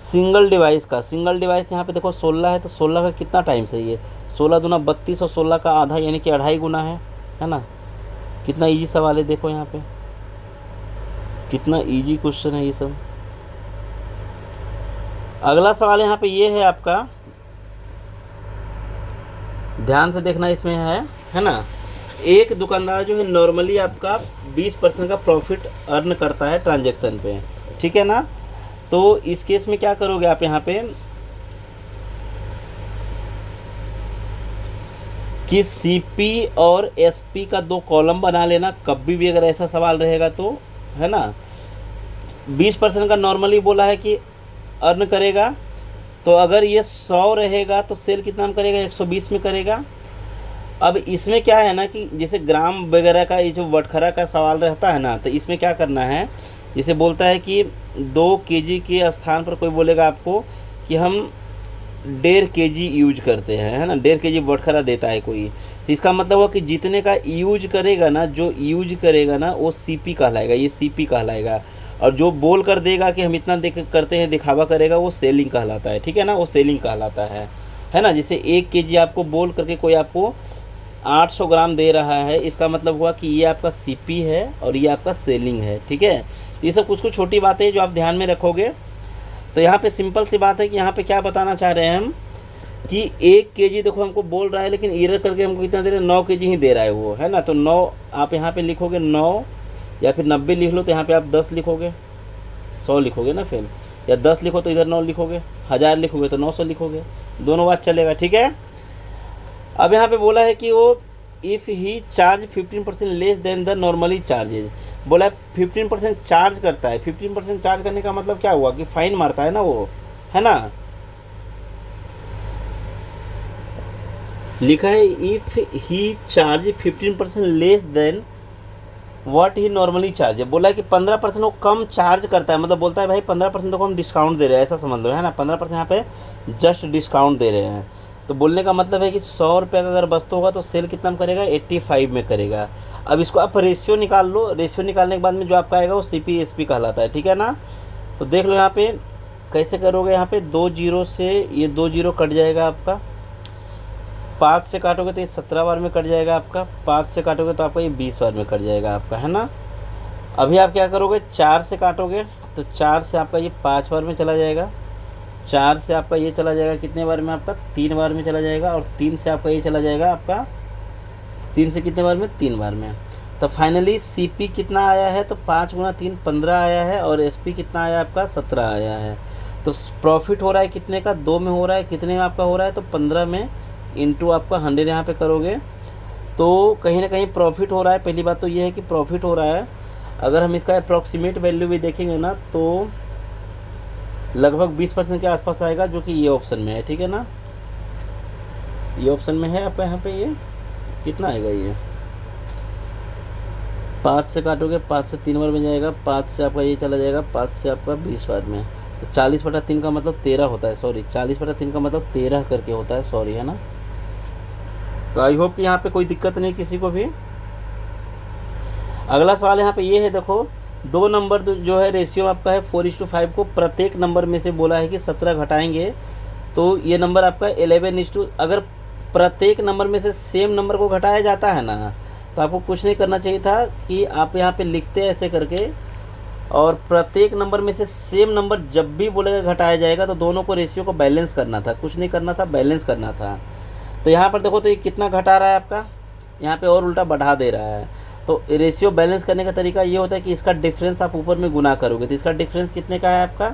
सिंगल डिवाइस का। सिंगल डिवाइस यहाँ पे देखो 16 है, तो 16 का कितना टाइम्स है, ये 16 दूना 32 और 16 का आधा यानी कि 2.5 गुना है ना। कितना इजी सवाल है, देखो यहाँ पे कितना इजी क्वेश्चन है ये सब। अगला सवाल यहाँ पे ये है आपका, ध्यान से देखना इसमें है ना। एक दुकानदार जो है नॉर्मली आपका 20% का प्रॉफिट अर्न करता है ट्रांजैक्शन पे, ठीक है ना। तो इस केस में क्या करोगे आप, यहाँ पे कि सीपी और एसपी का 2 कॉलम बना लेना कभी भी अगर ऐसा सवाल रहेगा तो, है ना। 20% का नॉर्मली बोला है कि अर्न करेगा, तो अगर ये 100 रहेगा तो सेल कितना में करेगा, 120 में करेगा। अब इसमें क्या है ना कि जैसे ग्राम वगैरह का ये जो बटखरा का सवाल रहता है ना, तो इसमें क्या करना है, जैसे बोलता है कि 2 केजी के स्थान पर कोई बोलेगा आपको कि हम 1.5 केजी यूज करते हैं, है ना, 1.5 केजी बटखरा देता है कोई, तो इसका मतलब हुआ कि जितने का यूज करेगा ना, जो यूज करेगा ना वो सीपी कहलाएगा, ये सीपी कहलाएगा। और जो बोल कर देगा कि हम इतना देख करते हैं दिखावा करेगा, वो सेलिंग कहलाता है, ठीक है ना, वो सेलिंग कहलाता है ना। जैसे 1 केजी आपको बोल करके कोई आपको 800 ग्राम दे रहा है, इसका मतलब हुआ कि ये आपका सीपी है और ये आपका सेलिंग है, ठीक है। ये सब कुछ कुछ छोटी बातें जो आप ध्यान में रखोगे। तो यहाँ पे सिंपल सी बात है कि यहाँ पे क्या बताना चाह रहे हैं हम कि 1 केजी देखो हमको बोल रहा है, लेकिन एरर करके हमको कितना दे रहा है, 9 केजी ही दे रहा है वो, है ना। तो 9 आप यहाँ पे लिखोगे 9 या फिर 90 लिख लो, तो यहाँ पे आप 10 लिखोगे, 100 लिखोगे ना फिर, या 10 लिखो तो इधर 9 लिखोगे, 1000 लिखोगे तो 900 लिखोगे, दोनों बात चलेगा, ठीक है। अब यहाँ पे बोला है कि वो if he charge 15% less than the normally charges, बोला है 15% चार्ज करता है। 15% चार्ज करने का मतलब क्या हुआ कि फाइन मारता है ना वो, है ना। लिखा है if he charge 15% less than what he normally charge है। बोला है कि 15% वो कम चार्ज करता है, मतलब बोलता है भाई 15% को हम डिस्काउंट दे रहे हैं, ऐसा समझ लो, है ना। 15% यहाँ पे जस्ट डिस्काउंट दे रहे हैं। तो बोलने का मतलब है कि 100 रुपये का अगर वस्तु होगा तो सेल कितना में करेगा, 85 में करेगा। अब इसको आप रेशियो निकाल लो, रेशियो निकालने के बाद में जो आपका आएगा वो सीपी एसपी कहलाता है, ठीक है ना। तो देख लो यहाँ पे कैसे करोगे, यहाँ पे 2 जीरो से ये 2 जीरो कट जाएगा आपका, 5 से काटोगे तो ये 17 बार में कट जाएगा आपका, 5 से काटोगे तो आपका ये 20 बार में कट जाएगा आपका, है ना। अभी आप क्या करोगे, 4 से काटोगे तो 4 से आपका ये 5 बार में चला जाएगा, 4 से आपका ये चला जाएगा कितने बार में, आपका 3 बार में चला जाएगा, और 3 से आपका ये चला जाएगा आपका 3 से कितने बार में, 3 बार में। तो फाइनली सीपी कितना आया है, तो 5 गुना 3 15 आया है, और एसपी कितना आया आपका 17 आया है। तो प्रॉफिट हो रहा है कितने का, 2 में हो रहा है, कितने में आपका हो रहा है, तो 15 में इंटू आपका 100 यहाँ पे करोगे तो कहीं ना कहीं प्रॉफिट हो रहा है। पहली बात तो ये है कि प्रॉफिट हो रहा है। अगर हम इसका अप्रॉक्सीमेट वैल्यू भी देखेंगे ना तो लगभग 20% के आसपास आएगा, जो कि ये ऑप्शन में है, ठीक है ना। ये ऑप्शन में है आपका, यहाँ पे ये कितना आएगा, ये 5 से काटोगे 5 से 3 बार में जाएगा, 5 से आपका ये चला जाएगा, 5 से आपका 20 बार में, तो 40/3 का मतलब 13 होता है, सॉरी 40/3 का मतलब 13 करके होता है, सॉरी, है ना। तो आई होप कि यहाँ पे कोई दिक्कत नहीं किसी को भी। अगला सवाल यहाँ पे ये है, देखो 2 नंबर जो है रेशियो आपका है 4:5 को, प्रत्येक नंबर में से बोला है कि 17 घटाएंगे तो ये नंबर आपका 11:, अगर प्रत्येक नंबर में से सेम नंबर को घटाया जाता है ना, तो आपको कुछ नहीं करना चाहिए था कि आप यहाँ पे लिखते ऐसे करके, और प्रत्येक नंबर में से सेम नंबर जब भी बोलेगा घटाया जाएगा तो दोनों को रेशियो को बैलेंस करना था, कुछ नहीं करना था, बैलेंस करना था। तो यहाँ पर देखो तो ये कितना घटा रहा है आपका, यहाँ पे और उल्टा बढ़ा दे रहा है। तो रेशियो बैलेंस करने का तरीका ये होता है कि इसका डिफरेंस आप ऊपर में गुना करोगे, तो इसका डिफरेंस कितने का है आपका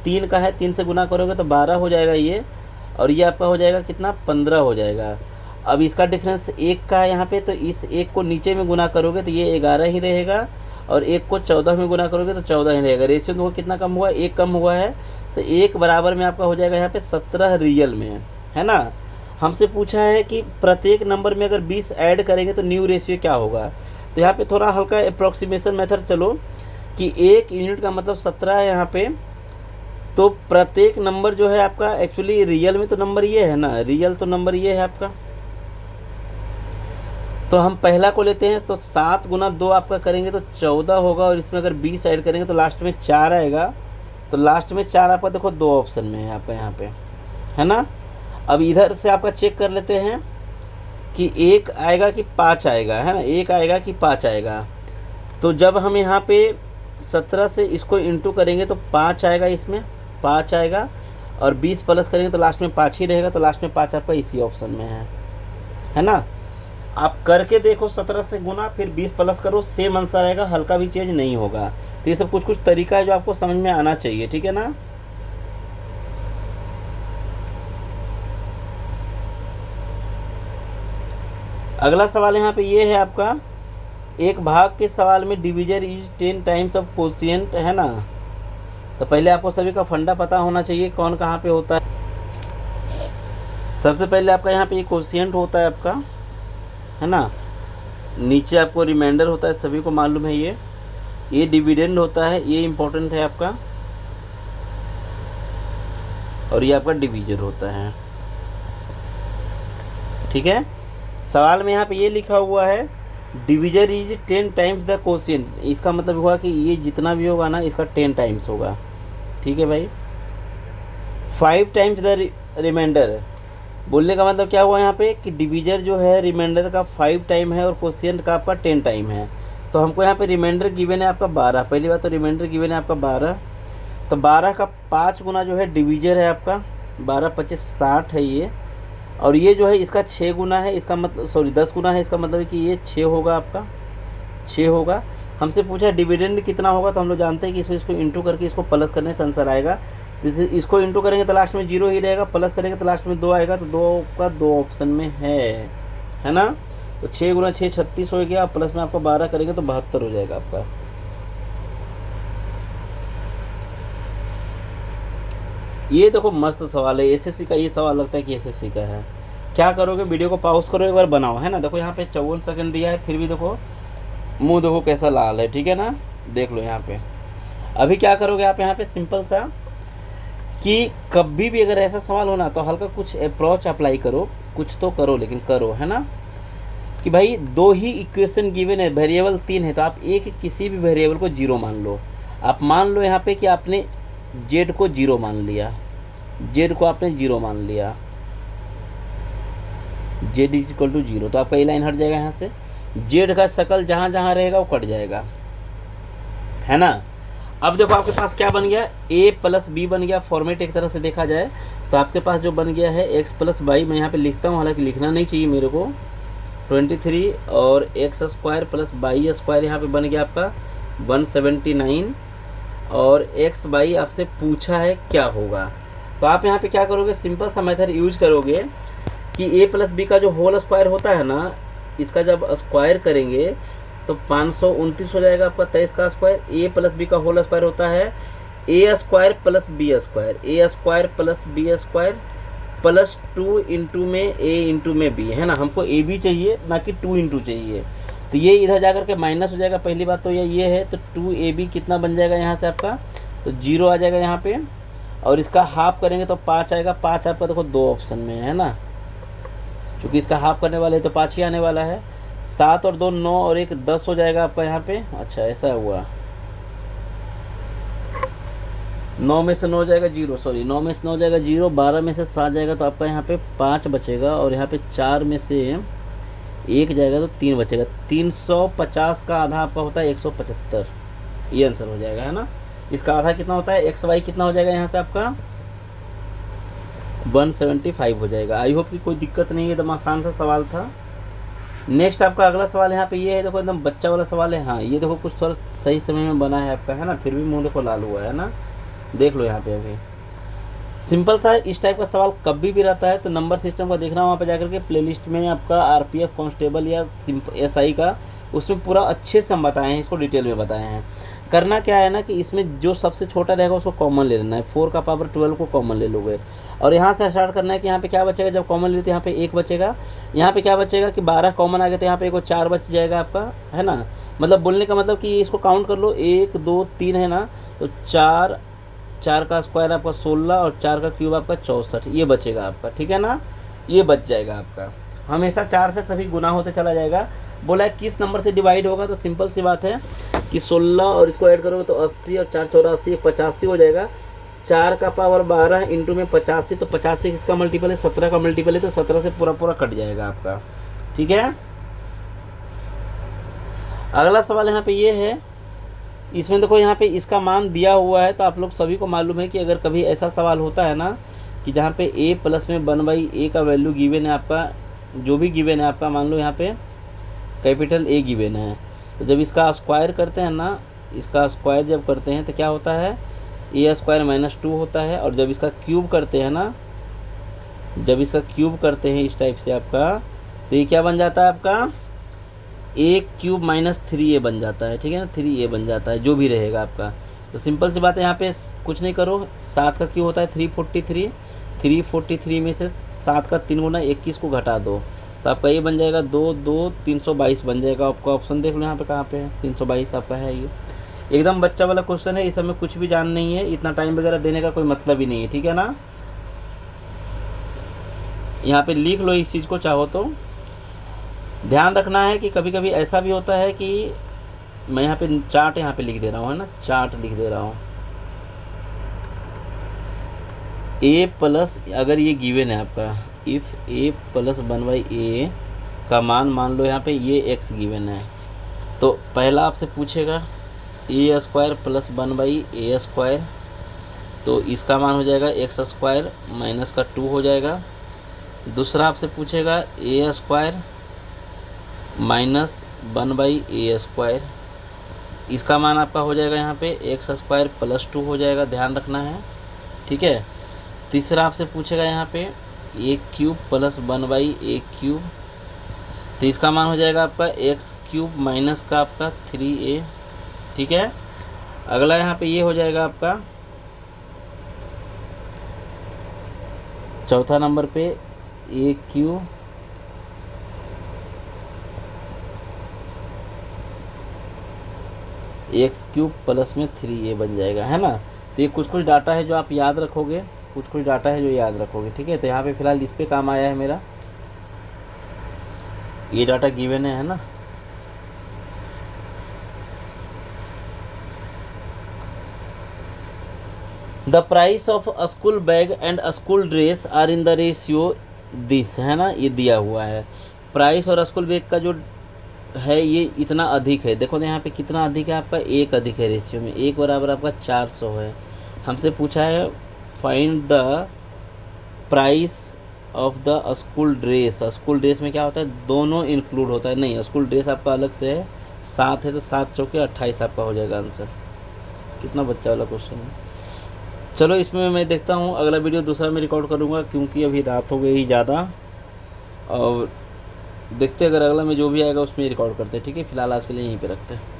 3 का है, 3 से गुना करोगे तो 12 हो जाएगा ये, और ये आपका हो जाएगा कितना 15 हो जाएगा। अब इसका डिफरेंस 1 का है यहाँ पे, तो इस 1 को नीचे में गुना करोगे तो ये 11 ही रहेगा, और 1 को 14 में गुना करोगे तो 14 ही रहेगा। रेशियो देखो कितना कम हुआ, 1 कम हुआ है, तो 1 बराबर में आपका हो जाएगा यहाँ पे 17 रियल में, है ना। हमसे पूछा है कि प्रत्येक नंबर में अगर 20 ऐड करेंगे तो न्यू रेशियो क्या होगा। तो यहाँ पे थोड़ा हल्का अप्रोक्सीमेशन मेथड चलो कि 1 यूनिट का मतलब 17 है यहाँ पे, तो प्रत्येक नंबर जो है आपका एक्चुअली रियल में तो नंबर ये है ना, रियल तो नंबर ये है आपका। तो हम पहला को लेते हैं, तो 7 गुना 2 आपका करेंगे तो 14 होगा, और इसमें अगर 20 ऐड करेंगे तो लास्ट में 4 आएगा। तो लास्ट में 4 आपका देखो 2 ऑप्शन में है आपका यहाँ पे, है ना। अब इधर से आपका चेक कर लेते हैं कि 1 आएगा कि 5 आएगा, है ना, 1 आएगा कि 5 आएगा। तो जब हम यहाँ पे 17 से इसको इंटू करेंगे तो 5 आएगा, इसमें 5 आएगा, और 20 प्लस करेंगे तो लास्ट में 5 ही रहेगा, तो लास्ट में 5 आपका इसी ऑप्शन में है ना। आप करके देखो 17 से गुना, फिर 20 प्लस करो, सेम आंसर आएगा, हल्का भी चेंज नहीं होगा। तो ये सब कुछ कुछ तरीका है जो आपको समझ में आना चाहिए, ठीक है ना। अगला सवाल यहाँ पे ये है आपका, एक भाग के सवाल में divisor is 10 times of quotient, है ना। तो पहले आपको सभी का फंडा पता होना चाहिए कौन कहाँ पे होता है। सबसे पहले आपका यहाँ पे ये कोशिएंट होता है आपका, है ना। नीचे आपको रिमाइंडर होता है, सभी को मालूम है ये डिविडेंड होता है, ये इम्पोर्टेंट है आपका, और ये आपका डिवीजर होता है, ठीक है। सवाल में यहाँ पे ये लिखा हुआ है divisor is 10 times the quotient, इसका मतलब हुआ कि ये जितना भी होगा ना इसका 10 टाइम्स होगा, ठीक है भाई। 5 टाइम्स द रिमाइंडर, बोलने का मतलब क्या हुआ यहाँ पे कि डिविजर जो है रिमाइंडर का 5 टाइम है और कोशिएंट का आपका 10 टाइम है। तो हमको यहाँ पे रिमाइंडर गिवन है आपका 12, पहली बात तो रिमाइंडर गिवन है आपका 12, तो 12 का 5 गुना जो है डिविजर है आपका, 12 25 60 है ये, और ये जो है इसका 6 गुना है, इसका मतलब सॉरी 10 गुना है, इसका मतलब है कि ये 6 होगा आपका, 6 होगा। हमसे पूछा डिविडेंड कितना होगा, तो हम लोग जानते हैं कि इसको इंटू करके इसको प्लस करने से आंसर आएगा। जैसे इसको इंटू करेंगे तो लास्ट में 0 ही रहेगा, प्लस करेंगे तो लास्ट में 2 आएगा, तो 2 का 2 ऑप्शन में है ना। तो 6 गुना 6 36 हो गया, प्लस में आपको 12 करेंगे तो 72 हो जाएगा आपका। ये देखो मस्त सवाल है, एसएससी का ये सवाल लगता है कि एसएससी का है। क्या करोगे, वीडियो को पॉज करो, एक बार बनाओ, है ना। देखो यहाँ पे 54 सेकंड दिया है, फिर भी देखो मुंह देखो कैसा लाल है, ठीक है ना, देख लो यहाँ पे। अभी क्या करोगे आप यहाँ पे सिंपल सा कि कभी भी अगर ऐसा सवाल हो ना तो हल्का कुछ अप्रोच अप्लाई करो, कुछ तो करो लेकिन करो, है ना। कि भाई 2 ही इक्वेशन गिवन है, वेरिएबल 3 है, तो आप एक किसी भी वेरिएबल को 0 मान लो। आप मान लो यहाँ पे कि आपने जेड को 0 मान लिया, जेड को आपने 0 मान लिया, जेड इज इक्वल टू 0, तो आपका ये लाइन हट जाएगा यहाँ से, जेड का शकल जहाँ जहाँ रहेगा वो कट जाएगा, है ना। अब देखो आपके पास क्या बन गया, a प्लस बी बन गया। फॉर्मेट एक तरह से देखा जाए तो आपके पास जो बन गया है x प्लस वाई, मैं यहाँ पे लिखता हूँ, हालांकि लिखना नहीं चाहिए मेरे को, 23, और x square plus y square यहाँ पे बन गया आपका 179, और एक्स वाई आपसे पूछा है क्या होगा। तो आप यहाँ पे क्या करोगे, सिंपल सा मेथड यूज करोगे कि a प्लस बी का जो होल स्क्वायर होता है ना, इसका जब स्क्वायर करेंगे तो 529 हो जाएगा आपका 23 का स्क्वायर। a प्लस बी का होल स्क्वायर होता है a square plus b square, a square plus b square plus 2 into में a इंटू में b, है ना। हमको a भी चाहिए ना कि 2 इंटू चाहिए, तो ये इधर जा कर के माइनस हो जाएगा। पहली बात तो ये है, तो 2ab कितना बन जाएगा यहाँ से आपका, तो 0 आ जाएगा यहाँ पे, और इसका हाफ करेंगे तो 5 आएगा। 5 आपका देखो 2 ऑप्शन में है ना, क्योंकि इसका हाफ करने वाले तो 5 ही आने वाला है। 7 और 2 9 और 1 10 हो जाएगा आपका यहाँ पे। अच्छा ऐसा हुआ, 9 में से 9 हो जाएगा 0, सॉरी 9 में से 9 हो जाएगा 0, 12 में से 7 जाएगा तो आपका यहाँ पे 5 बचेगा, और यहाँ पे 4 में से 1 जाएगा तो 3 बचेगा। 350 का आधा आपका होता है 175, ये आंसर हो जाएगा, है ना। इसका आधा कितना होता है, एक्स वाई कितना हो जाएगा यहाँ से आपका 175 हो जाएगा। आई होप कि कोई दिक्कत नहीं है, एकदम आसान सा सवाल था। नेक्स्ट आपका अगला सवाल यहाँ पे ये है, देखो एकदम बच्चा वाला सवाल है। हाँ ये देखो कुछ थोड़ा सही समय में बना है आपका, है ना, फिर भी मुंह देखो लाल हुआ है ना, देख लो यहाँ पे। अभी सिंपल था, इस टाइप का सवाल कभी भी रहता है तो नंबर सिस्टम का देखना, वहाँ पे जाकर के प्लेलिस्ट में आपका आरपीएफ कांस्टेबल या एसआई का, उसमें पूरा अच्छे से हम बताए हैं, इसको डिटेल में बताए हैं। करना क्या है ना कि इसमें जो सबसे छोटा रहेगा उसको कॉमन ले लेना है, 4 का पावर 12 को कॉमन ले लोगे और यहाँ से स्टार्ट करना है कि यहाँ पे क्या बचेगा, जब कॉमन लेते यहाँ पे 1 बचेगा, यहाँ पे क्या बचेगा कि 12 कॉमन आ गए तो यहाँ पे 4 बच जाएगा आपका, है ना। मतलब बोलने का मतलब कि इसको काउंट कर लो, 1 2 3 है ना, तो 4 का स्क्वायर आपका 16 और 4 का क्यूब आपका 64, ये बचेगा आपका, ठीक है ना, ये बच जाएगा आपका। हमेशा 4 से सभी गुना होते चला जाएगा। बोला है किस नंबर से डिवाइड होगा, तो सिंपल सी बात है कि 16 और इसको ऐड करोगे तो 80 और 4 84 85 हो जाएगा। 4 का पावर 12 इंटू में 85, तो 85 किसका मल्टीपल है, 17 का मल्टीपल है, तो 17 से पूरा कट जाएगा आपका, ठीक है। अगला सवाल यहाँ पे ये है, इसमें देखो यहाँ पे इसका मान दिया हुआ है, तो आप लोग सभी को मालूम है कि अगर कभी ऐसा सवाल होता है ना कि जहाँ पे a प्लस में 1/a का वैल्यू गिवन है आपका, जो भी गिवन है आपका, मान लो यहाँ पे कैपिटल A गिवन है, तो जब इसका स्क्वायर करते हैं ना, इसका स्क्वायर जब करते हैं तो क्या होता है, a² - 2 होता है। और जब इसका क्यूब करते हैं ना, जब इसका क्यूब करते हैं इस टाइप से आपका, तो ये क्या बन जाता है आपका, a³ - 3a बन जाता है, ठीक है ना, 3a बन जाता है, जो भी रहेगा आपका। तो सिंपल सी बात है, यहाँ पे कुछ नहीं करो, 7 का क्यूब होता है 343, 343 में से 7 का 3 गुना 21 को घटा दो, तो आपका ये बन जाएगा 2 2 322 बन जाएगा। आपका ऑप्शन देख लो यहाँ पे कहाँ पे है, 322 आपका है। ये एकदम बच्चा वाला क्वेश्चन है, इस समय कुछ भी जान नहीं है, इतना टाइम वगैरह देने का कोई मतलब ही नहीं है, ठीक है ना। यहाँ पे लिख लो इस चीज़ को, चाहो तो ध्यान रखना है कि कभी कभी ऐसा भी होता है कि मैं यहाँ पे चार्ट यहाँ पे लिख दे रहा हूँ, है ना, चार्ट लिख दे रहा हूँ। a प्लस, अगर ये गिवन है आपका, इफ़ a प्लस 1/a का मान लो यहाँ पे ये x गिवन है, तो पहला आपसे पूछेगा a² प्लस 1/a², तो इसका मान हो जाएगा x² माइनस का 2 हो जाएगा। दूसरा आपसे पूछेगा a² माइनस 1/a², इसका मान आपका हो जाएगा यहाँ पे x² प्लस 2 हो जाएगा, ध्यान रखना है, ठीक है। तीसरा आपसे पूछेगा यहाँ पे a³ प्लस 1/a³, तो इसका मान हो जाएगा आपका x³ माइनस का आपका 3a, ठीक है। अगला यहाँ पे ये हो जाएगा आपका चौथा नंबर पे a³ x³ प्लस में 3a बन जाएगा, है ना। तो ये कुछ डाटा है जो आप याद रखोगे, कुछ डाटा है जो याद रखोगे, ठीक है। तो यहाँ पे फिलहाल इस पे काम आया है मेरा, ये डाटा गिवन है ना। The price of a school bag and a school dress are in the ratio this, है ना, ये दिया हुआ है। प्राइस और स्कूल बैग का जो है ये इतना अधिक है, देखो तो यहाँ पे कितना अधिक है आपका, 1 अधिक है रेशियो में, 1 बराबर आपका 400 है। हमसे पूछा है find the price of the school dress. School dress में क्या होता है, दोनों इंक्लूड होता है, नहीं स्कूल ड्रेस आपका अलग से है, 7 है तो 7 चौके 28 आपका हो जाएगा आंसर। कितना बच्चा वाला क्वेश्चन है। चलो इसमें मैं देखता हूँ, अगला वीडियो दूसरा मैं रिकॉर्ड करूँगा क्योंकि अभी रात हो गई ज़्यादा, और देखते अगर अगला में जो भी आएगा उसमें रिकॉर्ड करते हैं, ठीक है। फिलहाल आज के लिए यहीं पे रखते हैं।